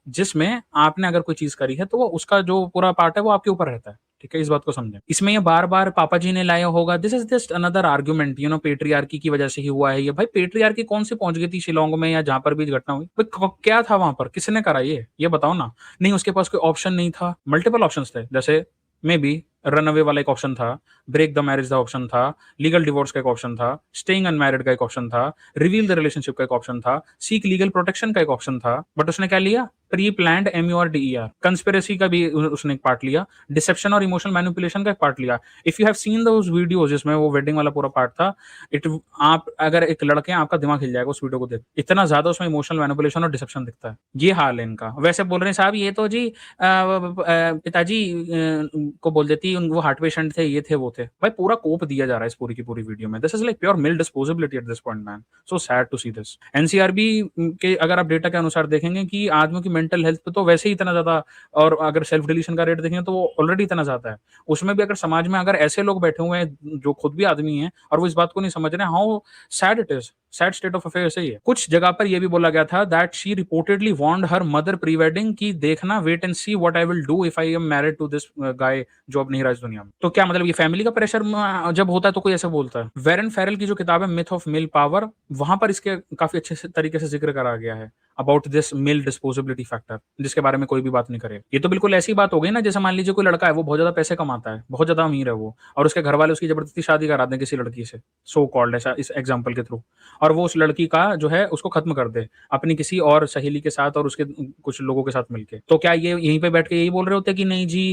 जिसमें आपने अगर कोई चीज करी है तो वो उसका जो पूरा पार्ट है वो आपके ऊपर रहता है। ठीक है, इस बात को समझें। इसमें ये बार बार पापा जी ने लाया होगा, this is just another argument, you know, patriarchy की वजह से ही हुआ है ये। भाई पेट्रियार्की कौन सी पहुंच गई थी शिलोंग में या जहां पर भी घटना हुई? क्या था वहां पर, किसने करा ये बताओ ना। नहीं, उसके पास कोई ऑप्शन नहीं था, मल्टीपल ऑप्शन थे। जैसे मे बी रन अवे वाला एक ऑप्शन था, ब्रेक द मैरिज का ऑप्शन था, लीगल डिवोर्स का एक ऑप्शन था, स्टेइंग अनमैरिड का एक ऑप्शन था, रिवील द रिलेशनशिप का एक ऑप्शन था, सीक लीगल प्रोटेक्शन का एक ऑप्शन था। बट उसने क्या लिया? प्री प्लान्ड MURDER, कंस्पिरेसी का भी उसने एक पार्ट लिया, डिसेप्शन और इमोशनल मैनिपुलेशन का एक पार्ट लिया। If you have seen those videos जिसमें वो वेडिंग वाला पूरा पार्ट था, आप अगर एक लड़के हैं, आपका दिमाग हिल जाएगा उस वीडियो को देख, इतना ज्यादा उसमें इमोशनल मैनिपुलेशन और डिसेप्शन दिखता है। ये हाल है इनका। वैसे बोल रहे हैं साहब ये तो जी पिताजी को बोल देती वो हार्ट पेशेंट थे, ये थे वो थे। भाई पूरा कोप दिया जा रहा है इस पूरी की पूरी वीडियो में। This is like pure male disposability at this point man. So sad to see this. NCRB के अगर आप डेटा के अनुसार देखेंगे कि आदमियों की मेंटल हेल्थ पे तो वैसे ही इतना ज्यादा, और अगर सेल्फ डिलीशन का रेट देखेंगे तो वो ऑलरेडी इतना ज्यादा है। उसमें भी अगर समाज में अगर ऐसे लोग बैठे हुए हैं जो खुद भी आदमी हैं और वो इस बात को नहीं समझ रहे, how sad it is. Sad state of affair सही है। कुछ जगह पर यह भी बोला गया था that she reportedly warned her mother pre wedding की देखना, wait and see what I will do if I am married to this guy जो अब नहीं रहा इस दुनिया में। तो क्या मतलब ये फैमिली का प्रेशर जब होता है तो कोई ऐसा बोलता है? वेरन फेरल की जो किताब है मिथ ऑफ मेल पावर, वहां पर इसके काफी अच्छे तरीके से जिक्र करा गया है अबाउट दिस मेल डिस्पोजेबिलिटी फैक्टर, जिसके बारे में कोई भी बात नहीं करे। ये तो बिल्कुल ऐसी बात हो गई ना, जैसे मान लीजिए कोई लड़का है, वो बहुत ज्यादा पैसे कमाता है, बहुत ज्यादा अमीर है वो, और उसके घर वाले उसकी जबरदस्ती शादी करा दें किसी लड़की से, सो कॉल्ड ऐसा इस एग्जाम्पल के थ्रू, और वो उस लड़की का जो है उसको खत्म कर दे अपनी किसी और सहेली के साथ और उसके कुछ लोगों के साथ मिलके। तो क्या ये यहीं पे बैठ के यही बोल रहे होते कि नहीं जी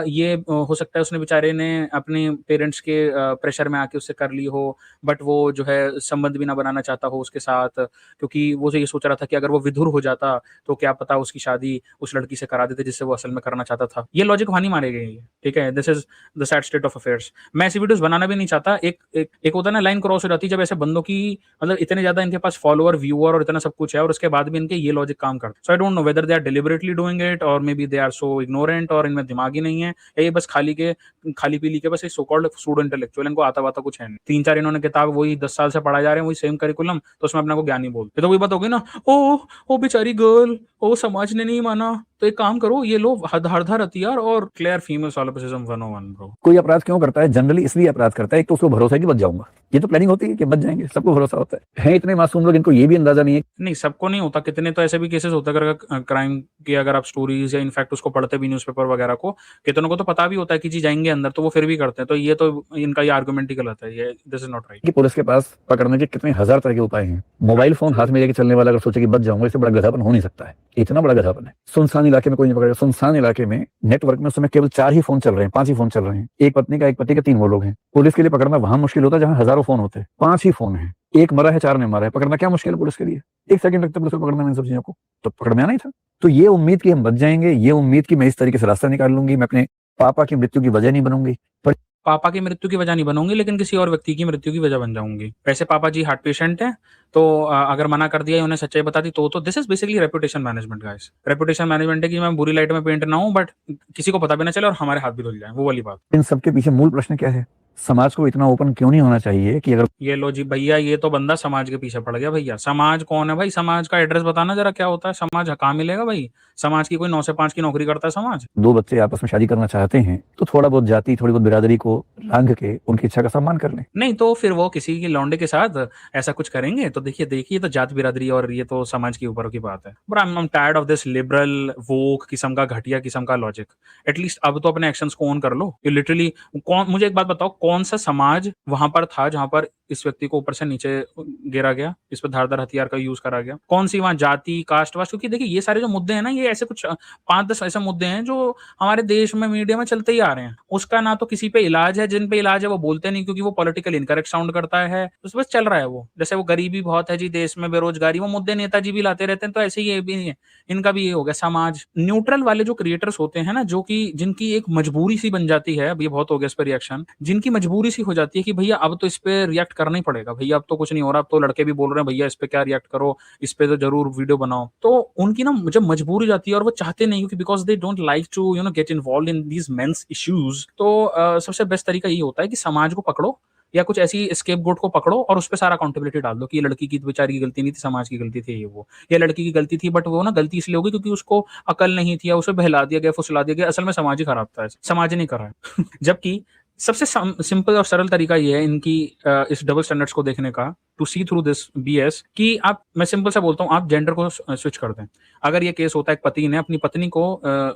ये हो सकता है उसने बेचारे ने अपने पेरेंट्स के प्रेशर में आके उससे कर ली हो, बट वो जो है संबंध भी ना बनाना चाहता हो उसके साथ, क्योंकि वो ये सोच रहा था कि अगर वो विधुर हो जाता तो क्या पता उसकी शादी उस लड़की से करा देते जिससे वो असल में करना चाहता था। ये लॉजिक वहां नहीं मारे गए। ठीक है, this is the sad state of affairs. मैं ऐसी वीडियोस बनाना भी नहीं चाहता। एक होता है ना, लाइन क्रॉस हो जाती है जब ऐसे बंदों की मतलब इतने ज्यादा इनके पास फॉलोअर, व्यूअर और इतना सब कुछ है, और उसके बाद भी इनके ये लॉजिक काम करता है। So I don't know whether they are deliberately doing it और maybe they are so ignorant और इनमें दिमाग ही नहीं है, ये बस खाली पीली के बस सो कॉल्ड सूडो इंटेलेक्चुअल, इनको आता वाता कुछ है नहीं। 3-4 इन्होंने किताब वही 10 साल से पढ़ाए जा रहे हैं, वही सेम करिकुलम, तो उसमें अपने को ज्ञानी बोलते। तो वही बात होगी ना, ओ बेचारी गर्ल, ओ समाज ने नहीं माना, तो एक काम करो, ये लो हर हथियार और क्लियर फीमेल सोलोपिसिज्म 101 ब्रो। कोई अपराध क्यों करता है? जनरली इसलिए अपराध करता है, एक तो उसको भरोसा है कि बच जाऊंगा, ये तो प्लानिंग होती है कि बच जाएंगे, सबको भरोसा होता है इतने मासूम लोग, इनको ये भी अंदाजा नहीं है। नहीं, सबको नहीं होता, कितने तो ऐसे भी केसेस होते हैं अगर क्राइम की अगर आप स्टोरीज या इनफैक्ट उसको पढ़ते भी न्यूज़पेपर वगैरह को, कितनों को तो पता भी होता है कि जी जाएंगे अंदर, तो वो फिर भी करते हैं। तो ये तो इनका ये आर्गुमेंट ही गलत है, ये दिस इज नॉट राइट। कि पुलिस के पास पकड़ने के कितने हजार तरह के उपाय हैं। मोबाइल फोन हाथ में लेके चलने वाला अगर सोचे कि बच जाऊंगा, इससे बड़ा गधापन हो नहीं सकता है। इतना बड़ा गधापन है। सुनसान इलाके में कोई नहीं पकड़ेगा। सुनसान इलाके में नेटवर्क में उस समय केवल 4 ही फोन चल रहे हैं, 5 ही फोन चल रहे हैं, एक पत्नी का, एक पति का, 3 वो लोग हैं। पुलिस के लिए पकड़ना वहां मुश्किल होता है जहां हजारों फोन होते हैं, 5 ही फोन है, एक मरा है, 4 ने मारा है, पकड़ना क्या मुश्किल है पुलिस के लिए? 1 सेकंड लगता है पुलिस को पकड़ने में इन सब चीजों को, तो पकड़ में आना ही था। तो ये उम्मीद की हम बच जाएंगे, ये उम्मीद की मैं इस तरीके से रास्ता निकाल लूंगी, मैं अपने पापा की मृत्यु की वजह नहीं बनूंगी, पर पापा की मृत्यु की वजह नहीं बनूंगी, लेकिन किसी और व्यक्ति की मृत्यु की वजह बन जाऊंगी। वैसे पापा जी हार्ट पेशेंट हैं, तो अगर मना कर दिया, उन्हें सच्चाई बता दी, तो this is basically reputation management guys. Reputation management है कि मैं बुरी लाइट में पेंट ना हूं, बट किसी को पता भी ना चले और हमारे हाथ भी धुल जाए, वो वाली बात। इन सबके पीछे मूल प्रश्न क्या है? समाज को इतना ओपन क्यों नहीं होना चाहिए कि अगर ये लो जी भैया, ये तो बंदा समाज के पीछे पड़ गया भैया। समाज कौन है भाई? समाज का एड्रेस बताना जरा, क्या होता है समाज? कहाँ मिलेगा भाई? समाज की कोई 9 से 5 की नौकरी करता है समाज? दो बच्चे आपस में शादी करना चाहते हैं तो थोड़ा बहुत जाति, थोड़ी बहुत बिरादरी को लांघ के उनकी इच्छा का सम्मान कर लें। नहीं तो फिर वो किसी की लौंडे के साथ ऐसा कुछ करेंगे तो देखिए देखिए, तो जात बिरादरी और ये तो समाज के ऊपर की बात है। But I am tired of this liberal woke किस्म का, घटिया किस्म का लॉजिक। एटलीस्ट अब तो अपने एक्शंस को ऑन कर लो। ये लिटरली कौन, मुझे एक बात बताओ, कौन सा समाज वहां पर था जहां पर इस व्यक्ति को ऊपर से नीचे गिरा गया, इस पर धारदार हथियार का यूज करा गया? कौन सी वहां जाति, कास्ट वास्ट? क्योंकि देखिए ये सारे जो मुद्दे हैं ना, ये ऐसे कुछ 5-10 ऐसे मुद्दे हैं जो हमारे देश में मीडिया में चलते ही आ रहे हैं। उसका ना तो किसी पे इलाज है, जिन पे इलाज है वो बोलते नहीं क्योंकि वो पॉलिटिकल इनकरेक्ट साउंड करता है। तो बस चल रहा है वो। जैसे वो गरीबी बहुत है जी देश में, बेरोजगारी, वो मुद्दे नेताजी भी लाते रहते हैं, तो ऐसे ही ये भी है। इनका भी ये हो गया समाज। न्यूट्रल वाले जो क्रिएटर्स होते हैं ना, जो कि जिनकी एक मजबूरी सी बन जाती है, अब ये बहुत हो गया इस पे रिएक्शन, जिनकी मजबूरी सी हो जाती है कि भैया अब तो इस पे रिएक्ट करना ही पड़ेगा, भैया अब तो कुछ नहीं हो रहा, अब तो लड़के भी बोल रहे हैं भैया इस पे क्या रिएक्ट करो, इस पे तो जरूर वीडियो बनाओ। तो उनकी ना जब मजबूरी जाती है और वो चाहते नहीं, क्योंकि because they don't like to get involve in these men's issues, तो सबसे बेस्ट तरीका ये होता है कि समाज को पकड़ो या कुछ ऐसी स्केपगोट को पकड़ो और उस पर सारा अकाउंटेबिलिटी डाल दो कि ये लड़की की बेचारी की गलती नहीं थी, समाज की गलती थी, ये वो, या लड़की की गलती थी, बट वो ना गलती इसलिए होगी क्योंकि उसको अकल नहीं थी या उसे बहला दिया गया, फुसला दिया गया। असल में समाज ही खराब था, समाज ने करा है। जबकि सबसे सिंपल और सरल तरीका ये है इनकी इस डबल स्टैंडर्ड्स को देखने का, to see through this BS, कि आप, मैं सिंपल सा बोलता हूँ, आप जेंडर को स्विच कर दें। अगर ये केस होता है, एक पति ने अपनी पत्नी को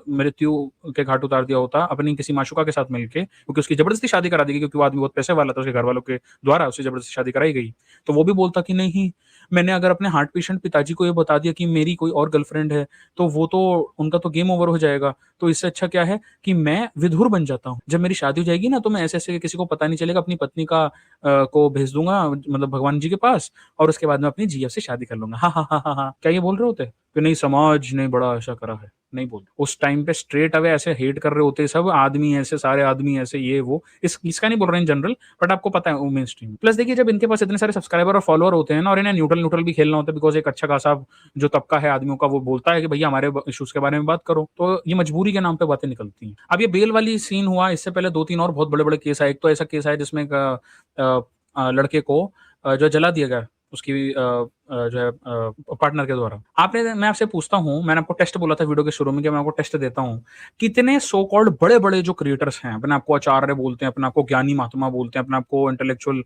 मृत्यु के घाट उतार दिया होता अपनी किसी माशुका के साथ मिलके, क्योंकि उसकी जबरदस्ती शादी करा दी गई, क्योंकि वो आदमी बहुत पैसे वाला था, उसके घर वालों के द्वारा उससे जबरदस्ती शादी कराई गई, तो वो भी बोलता कि नहीं, मैंने अगर अपने हार्ट पेशेंट पिताजी को ये बता दिया कि मेरी कोई और गर्लफ्रेंड है, तो वो तो उनका तो गेम ओवर हो जाएगा। तो इससे अच्छा क्या है कि मैं विधुर बन जाता हूँ, जब मेरी शादी हो जाएगी ना, तो मैं ऐसे ऐसे किसी को पता नहीं चलेगा, अपनी पत्नी का को भेज दूंगा मतलब भगवान जी के पास, और उसके बाद में अपनी जीएफ से शादी कर लूंगा। हाँ हाँ हाँ हाँ हाँ। क्या ये बोल रहे होते कि नहीं समाज ने बड़ा ऐसा करा है? नहीं बोल, उस टाइम पे स्ट्रेट अवे ऐसे हेट कर रहे होते सब आदमी ऐसे, सारे आदमी ऐसे, ये वो, इसका नहीं बोल रहे इन जनरल, बट आपको पता है मेन स्ट्रीम। प्लस देखिए, जब इनके पास इतने सारे सब्सक्राइबर और फॉलोअर होते हैं ना, और इन्हें न्यूट्रल न्यूट्रल भी खेलना होता है, बिकॉज एक अच्छा खासा जो तबका है आदमियों का वो बोलता है कि भैया हमारे इश्यूज के बारे में बात करो, तो ये मजबूरी के नाम पे बातें निकलती हैं। अब ये बेल वाली सीन हुआ, इससे पहले 2-3 और बहुत बड़े बड़े केस आए। एक तो ऐसा केस है जिसमें लड़के को जो जला दिया गया उसकी जो है पार्टनर के द्वारा। मैं आपसे पूछता हूँ, मैंने आपको टेस्ट बोला था वीडियो के शुरू में कि मैं आपको टेस्ट देता हूँ, कितने सो कॉल्ड बड़े बड़े जो क्रिएटर्स हैं, अपने आपको आचार्य बोलते हैं, अपने आपको ज्ञानी महात्मा बोलते हैं, अपने आपको इंटेलेक्चुअल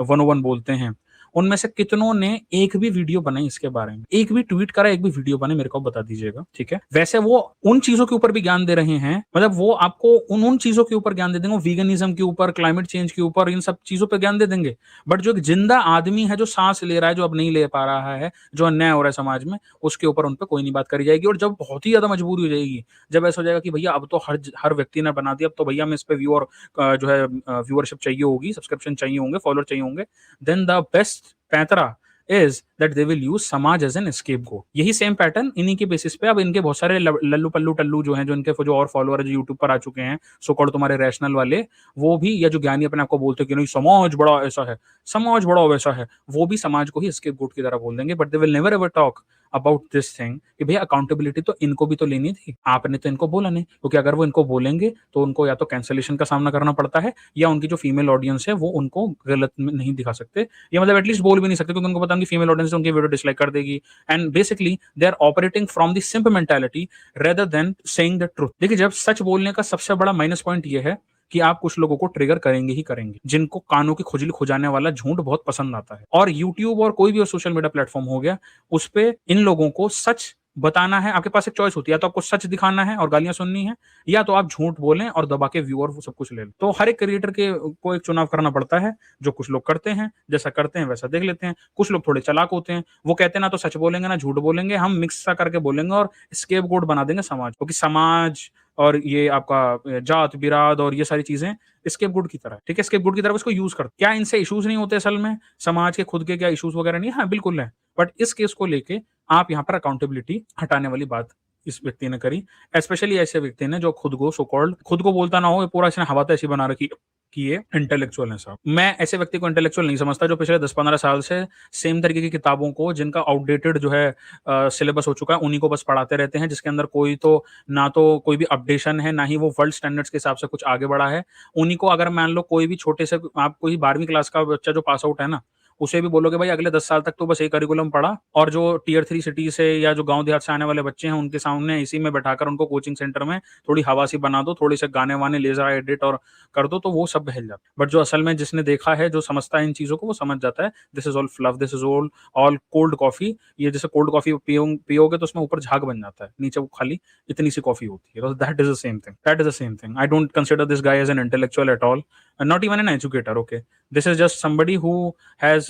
101 बोलते हैं, उनमें से कितनों ने एक भी वीडियो बनाई इसके बारे में, एक भी ट्वीट करा, एक भी वीडियो बने, मेरे को बता दीजिएगा, ठीक है? वैसे वो उन चीजों के ऊपर भी ज्ञान दे रहे हैं, मतलब वो आपको उन चीजों के ऊपर ज्ञान दे देंगे, वीगनिज्म के ऊपर, क्लाइमेट चेंज के ऊपर, इन सब चीजों पर ज्ञान दे देंगे। बट जो एक जिंदा आदमी है, जो सांस ले रहा है, जो अब नहीं ले पा रहा है, जो अन्याय हो रहा है समाज में, उसके ऊपर उन पर कोई नहीं बात करी जाएगी। और जब बहुत ही ज्यादा मजबूरी हो जाएगी, जब ऐसा हो जाएगा कि भैया अब तो हर व्यक्ति ने बना दिया, अब तो भैया मैं इस पे जो है व्यूअरशिप चाहिए होगी, सब्सक्रिप्शन चाहिए होंगे, फॉलोअर चाहिए होंगे, देन द बेस्ट पैंतरा is that they will use समाज as an scapegoat। यही सेम पैटर्न इन्हीं के बेसिस पे अब इनके बहुत सारे लल्लू पल्लू टल्लू जो हैं, जो इनके जो और फॉलोअर जो यूट्यूब पर आ चुके हैं, सो कॉल्ड तुम्हारे रैशनल वाले, वो भी, या जो ज्ञानी अपने आपको बोलते हैं कि नहीं समाज बड़ा ऐसा है, समाज बड़ा वैसा है, वो भी समाज को ही स्केपगोट की तरह बोल देंगे। But they will never ever talk about this thing कि भैया अकाउंटेबिलिटी तो इनको भी तो लेनी थी, आपने तो इनको बोला नहीं। क्योंकि अगर वो इनको बोलेंगे तो उनको या तो कैंसलेशन का सामना करना पड़ता है, या उनकी जो फीमेल ऑडियंस है वो उनको गलत में नहीं दिखा सकते, या मतलब एटलीस्ट बोल भी नहीं सकते, क्योंकि उनको पता है कि फीमेल ऑडियंस उनकी वीडियो डिसलाइक कर देगी। And basically they are operating from the simple mentality rather than saying the truth. देखिए, जब सच बोलने का सबसे बड़ा माइनस पॉइंट ये है कि आप कुछ लोगों को ट्रिगर करेंगे ही करेंगे, जिनको कानों की खुजली खुजाने वाला झूठ बहुत पसंद आता है। और यूट्यूब और कोई भी सोशल मीडिया प्लेटफॉर्म हो गया, उस पे इन लोगों को सच बताना है। आपके पास एक चॉइस होती है, या तो आपको सच दिखाना है और गालियां सुननी है, या तो आप झूठ बोलें और दबा के व्यूअर वो सब कुछ ले लें। तो हर एक क्रिएटर के को एक चुनाव करना पड़ता है, जो कुछ लोग करते हैं, जैसा करते हैं वैसा देख लेते हैं। कुछ लोग थोड़े चालाक होते हैं, वो कहते हैं ना तो सच बोलेंगे ना झूठ बोलेंगे, हम मिक्स सा करके बोलेंगे और स्केपगोट बना देंगे समाज, क्योंकि समाज और ये आपका जात बिराद और ये सारी चीजें स्केपगोट की तरह, ठीक है, स्केपगोट की तरह उसको यूज करते। क्या इनसे इश्यूज नहीं होते असल में? समाज के खुद के क्या इश्यूज वगैरह नहीं? हाँ बिल्कुल है। बट इस केस को लेके आप यहाँ पर अकाउंटेबिलिटी हटाने वाली बात इस व्यक्ति ने करी, स्पेशली ऐसे व्यक्ति ने जो खुद को सो कॉल्ड, खुद को बोलता ना हो, पूरा इसने हवा तो ऐसी बना रखी कि ये इंटेलेक्चुअल है साहब। मैं ऐसे व्यक्ति को इंटेलेक्चुअल नहीं समझता जो पिछले 10-15 साल से सेम तरीके की किताबों को, जिनका आउटडेटेड जो है सिलेबस हो चुका है, उन्हीं को बस पढ़ाते रहते हैं, जिसके अंदर कोई तो ना तो कोई भी अपडेशन है, ना ही वो वर्ल्ड स्टैंडर्ड्स के हिसाब से कुछ आगे बढ़ा है। उन्हीं को अगर मान लो कोई भी छोटे से, आप कोई 12वीं क्लास का बच्चा जो पास आउट है ना, उसे भी बोलोगे भाई अगले 10 साल तक तो बस एक करिकुलम पढ़ा, और जो टियर 3 सिटी से या जो गांव देहात से आने वाले बच्चे हैं उनके सामने इसी में बैठाकर उनको कोचिंग सेंटर में थोड़ी हवा सी बना दो, थोड़ी से गाने वाने लेजर एडिट और कर दो, तो वो सब बहल जाता है। बट जो असल में जिसने देखा है, जो समझता है इन चीजों को, वो समझ जाता है this is all fluff, this is all cold coffee. ये जैसे कोल्ड कॉफी पियोगे तो उसमें ऊपर झाग बन जाता है, नीचे वो खाली इतनी सी कॉफी होती है। That is the same thing, that is the same thing. I don't consider this guy as an intellectual at all, not even an educator. Okay, this is just somebody who has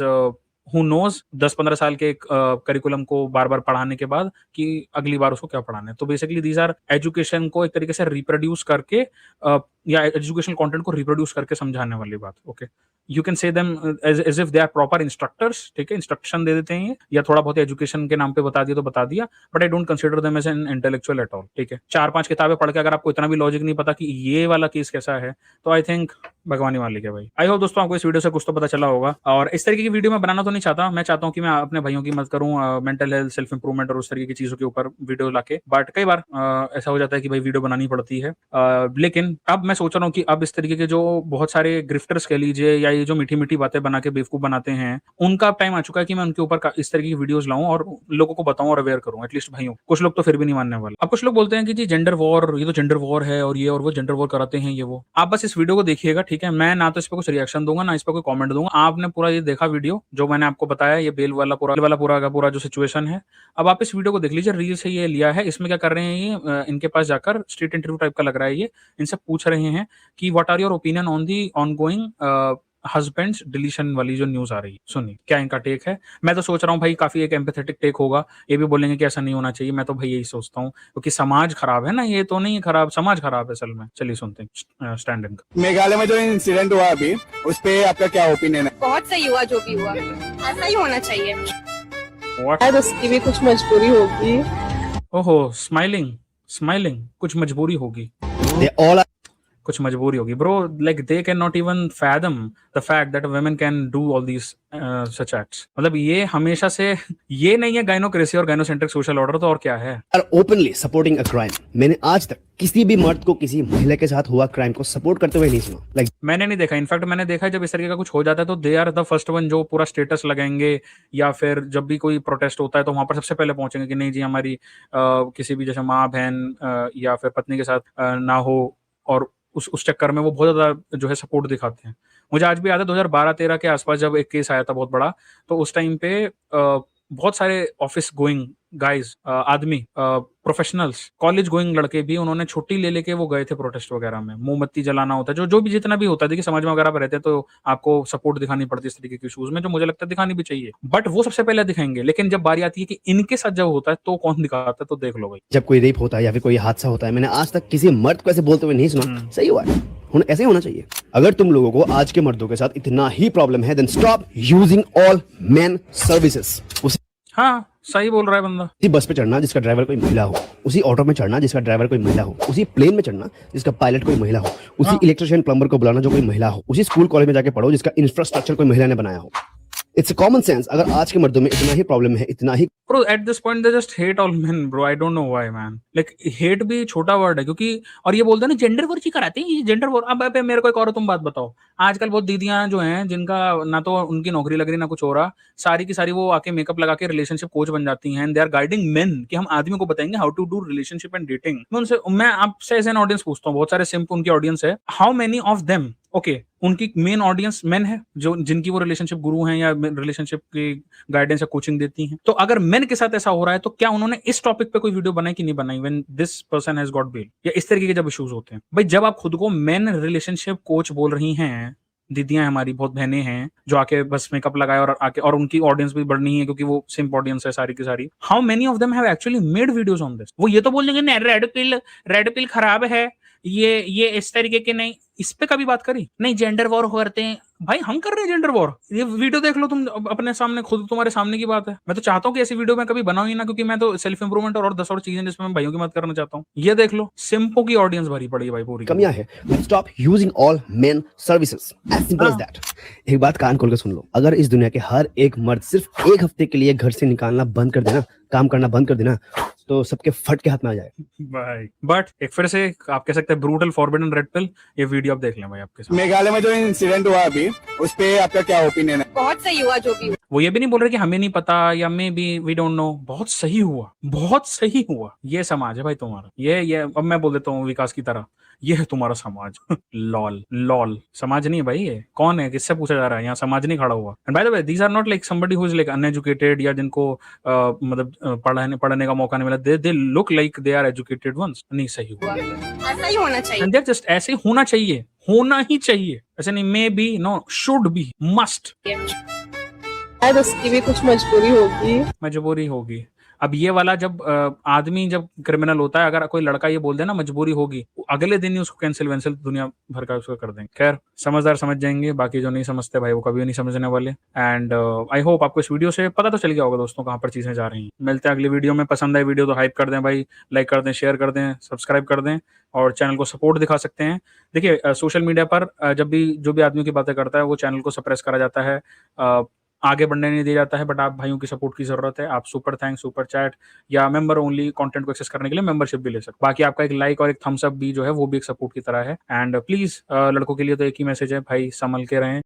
who knows 10-15 साल के curriculum को बार बार पढ़ाने के बाद कि अगली बार उसको क्या पढ़ाना है। तो बेसिकली दीज आर एजुकेशन को एक तरीके से रिप्रोड्यूस करके या एजुकेशनल कंटेंट को रिप्रोड्यूस करके समझाने वाली बात। Okay, you can say them as if they are proper instructors, ठीक है, इंस्ट्रक्शन दे देते हैं या थोड़ा बहुत एजुकेशन के नाम पे बता दिया तो बता दिया, but I don't consider them as an intellectual at all. ठीक है, 4-5 किताबें पढ़ के अगर आपको इतना भी लॉजिक नहीं पता कि ये वाला केस कैसा है, तो आई थिंक भगवानी वाली है भाई। आई होप दोस्तों आपको इस वीडियो से कुछ तो पता चला होगा, और इस तरीके की वीडियो मैं बनाना तो नहीं चाहता। मैं चाहता हूँ कि मैं अपने भाइयों की मदद करूँ, मेंटल हेल्थ, सेल्फ इंप्रूवमेंट और उस तरीके की चीजों के ऊपर वीडियो लाके, बट कई बार ऐसा हो जाता है कि भाई वीडियो बनानी पड़ती है। लेकिन अब मैं सोच रहा हूँ कि अब इस तरीके के जो बहुत सारे ग्रिफ्टर्स कह लीजिए, या ये जो मीठी मीठी बातें बना के बेवकूफ बनाते हैं, उनका टाइम आ चुका है कि मैं उनके ऊपर इस तरीके की वीडियोस लाऊं और लोगों को बताऊं और अवेयर करूं, एटलीस्ट भाइयों। कुछ लोग तो फिर भी नहीं मानने वाले। अब कुछ लोग बोलते हैं कि जी जेंडर वॉर, ये तो जेंडर वॉर है, और ये और वो जेंडर वॉर कराते हैं, ये वो। आप बस इस वीडियो को देखिएगा, ठीक है। मैं ना तो इस पर कुछ रिएक्शन दूंगा, ना इस पर कोई कमेंट दूंगा। आपने पूरा ये देखा वीडियो जो मैंने आपको बताया, ये बेल वाला पूरा जो सिचुएशन है। अब आप इस वीडियो को देख लीजिए, रील से ये लिया है। इसमें क्या कर रहे हैं ये, इनके पास जाकर स्ट्रीट इंटरव्यू टाइप का लग रहा है ये, इनसे पूछ रहे हैं कि what are your opinion on the ongoing husbands deletion वाली जो न्यूज आ रही है। सुनिए क्या इनका टेक है। मैं तो सोच रहा हूँ भाई काफी एक एम्पैथेटिक टेक होगा। ये भी बोलेंगे कि ऐसा नहीं होना चाहिए। मैं तो भाई यही सोचता हूँ, क्योंकि समाज खराब है ना, ये तो नहीं खराब, समाज खराब है असल में। चलिए सुनते हैं स्टैंड इनका। मेघालय में जो इंसिडेंट हुआ अभी, उस पे आपका क्या ओपिनियन है? बहुत सही हुआ जो भी हुआ, ऐसा ही होना चाहिए। What? उसकी भी कुछ मजबूरी होगी। ओहो, स्माइलिंग, कुछ मजबूरी होगी। They all are कुछ मजबूरी होगी bro, like they can not even fathom the fact that women can do all these such acts. मतलब ये हमेशा से ये नहीं है गायनोक्रेसी और गायनोसेंट्रिक सोशल ऑर्डर, तो और क्या है। Openly supporting a crime. मैंने आज तक किसी भी मर्द को किसी महिला के साथ हुआ क्राइम को सपोर्ट करते हुए नहीं सुना। लाइक मैंने नहीं देखा। इनफैक्ट मैंने देखा है जब इस तरीके का कुछ हो जाता है तो they are the first one जो पूरा स्टेटस लगाएंगे, या फिर जब भी कोई प्रोटेस्ट होता है तो वहां पर सबसे पहले पहुंचेंगे कि नहीं जी हमारी किसी भी जैसे माँ बहन या फिर पत्नी के साथ ना हो, और उस चक्कर में वो बहुत ज्यादा जो है सपोर्ट दिखाते हैं। मुझे आज भी याद है 2012-13 के आसपास जब एक केस आया था बहुत बड़ा, तो उस टाइम पे बहुत सारे ऑफिस गोइंग गाइज, आदमी, प्रोफेशनल्स, कॉलेज गोइंग लड़के भी, उन्होंने छुट्टी ले लेके वो गए थे प्रोटेस्ट वगैरह में। मोमबत्ती जलाना होता है, जो भी जितना भी होता है, देखिए समाज में वगैरह रहते हैं तो आपको सपोर्ट दिखानी पड़ती है इस तरीके के इशूज में, जो मुझे लगता है दिखानी भी चाहिए, बट वो सबसे पहले दिखाएंगे। लेकिन जब बारी आती है कि इनके साथ जब होता है तो कौन दिखाता है, तो देख लो भाई। जब कोई रेप होता है या फिर कोई हादसा होता है, मैंने आज तक किसी मर्द को ऐसे बोलते हुए नहीं सुना। सही हुआ है, ऐसे होना चाहिए। अगर तुम लोगों को आज के मर्दों के साथ इतना ही प्रॉब्लम है, then stop using all men services. हाँ, सही बोल रहा है बंदा। उसी बस पे चढ़ना जिसका ड्राइवर कोई महिला हो, उसी ऑटो में चढ़ना जिसका ड्राइवर कोई महिला हो, उसी प्लेन में चढ़ना जिसका पायलट कोई महिला हो, उसी इलेक्ट्रिशियन प्लम्बर को बुलाना जो कोई महिला हो, उसी स्कूल कॉलेज में जाके पढ़ो जिसका इंफ्रास्ट्रक्चर कोई महिला ने बनाया हो। It's common sense. अगर आज के मर्दों में इतना ही प्रॉब्लम है, इतना ही Bro, at this point they just hate all men, bro. I don't know why, man. Like hate भी छोटा वर्ड है, क्योंकि और ये बोलते हैं ना जेंडर वॉर ही कराते हैं, ये जेंडर वॉर। अब मेरे को एक और तुम बात बताओ, आजकल बहुत दीदियां जो हैं जिनका ना तो उनकी नौकरी लग रही ना कुछ हो रहा, सारी की सारी वो आके मेकअप लगा के रिलेशनशिप कोच बन जाती हैं। दे आर गाइडिंग मेन कि हम आदमी को बताएंगे how to do relationship and dating. मैं आपसे एज एन ऑडियंस पूछता हूँ, बहुत सारे सिंप उनकी ऑडियंस है, how many of them, okay, उनकी मेन ऑडियंस मेन है जो जिनकी वो रिलेशनशिप गुरु हैं या रिलेशनशिप की गाइडेंस या कोचिंग देती हैं। तो अगर मेन के साथ ऐसा हो रहा है तो क्या उन्होंने इस टॉपिक पे कोई वीडियो बनाई कि नहीं बनाई, when this person has got bail, या इस तरीके के जब इश्यूज होते हैं। भाई जब आप खुद को मेन रिलेशनशिप कोच बोल रही हैं, दीदियां हमारी बहुत बहनें हैं जो आके बस मेकअप लगाए और आके, और उनकी ऑडियंस भी बढ़नी है क्योंकि वो सिंप ऑडियंस है सारी की सारी, how many of them have actually made videos on this. वो ये तो बोल देंगे रेड पिल खराब है, ये इस तरीके के नहीं, इस पे कभी बात करी नहीं। जेंडर वॉर करते हैं भाई, हम कर रहे हैं जेंडर वॉर। ये वीडियो देख लो तुम अपने सामने, खुद तुम्हारे सामने की बात है। मैं तो चाहता हूँ कि ऐसी वीडियो मैं कभी बनाऊं ही ना, क्योंकि मैं तो सेल्फ इंप्रूवमेंट और 10 और चीजें जिसमें मैं भाइयों की मदद करना चाहता हूँ। ये देख लो, सिंपो की ऑडियंस भरी पड़ी है भाई पूरी। कमियां है, stop using all men services, as simple as that. एक बात कान खोल के सुन लो, अगर इस दुनिया के हर एक मर्द सिर्फ एक हफ्ते के लिए घर से निकालना बंद कर देना, काम करना बंद कर देना, तो सबके फट के हाथ में आ जाए भाई। बट एक फिर से आप कह सकते हैं ब्रूटल फॉरबिडन रेड पिल, ये वीडियो आप देख लें भाई आपके साथ। मेघालय में जो इंसिडेंट हुआ अभी, उस पे आपका क्या ओपिनियन है? बहुत सही हुआ जो भी हुआ। वो ये भी नहीं बोल रहे कि हमें नहीं पता या maybe we don't know. बहुत सही हुआ, बहुत सही हुआ। ये समाज है भाई तुम्हारा। ये अब मैं बोल देता हूँ विकास की तरह, ये है तुम्हारा समाज। लॉल लॉल समाज नहीं है भाई। ये कौन है, किससे पूछा जा रहा है? यहाँ समाज नहीं खड़ा हुआ। And by the way these are not like somebody who is like uneducated या जिनको मतलब पढ़ने का मौका नहीं मिला। They look like they are educated ones. नहीं, सही हुआ, ऐसा ही होना चाहिए। एंड जस्ट ऐसे ही होना चाहिए, होना ही चाहिए। ऐसे नहीं maybe, no, should be, must. शायद उसकी भी कुछ मजबूरी होगी। अब ये वाला जब आदमी जब क्रिमिनल होता है, अगर कोई लड़का ये बोल दे ना मजबूरी होगी, अगले दिन ही उसको कैंसिल वैंसिल दुनिया भर का उसको कर देंगे। खैर, समझदार समझ जाएंगे, बाकी जो नहीं समझते भाई वो कभी नहीं समझने वाले। एंड आई होप आपको इस वीडियो से पता तो चल गया होगा दोस्तों कहाँ पर चीजें जा रही हैं। मिलते हैं अगली वीडियो में। पसंद आई वीडियो तो हाइप कर दें भाई, लाइक कर दें, शेयर कर दें, सब्सक्राइब कर दें और चैनल को सपोर्ट दिखा सकते हैं। देखिए सोशल मीडिया पर जब भी जो भी आदमियों की बातें करता है वो चैनल को सप्रेस करा जाता है, आगे बढ़ने नहीं दिया जाता है। बट आप भाइयों की सपोर्ट की जरूरत है। आप सुपर थैंक्स, सुपर चैट या मेंबर ओनली कंटेंट को एक्सेस करने के लिए मेंबरशिप भी ले सकते। बाकी आपका एक लाइक और एक थम्स अप भी जो है वो भी एक सपोर्ट की तरह है। एंड प्लीज लड़कों के लिए तो एक ही मैसेज है भाई, संभल के रहें।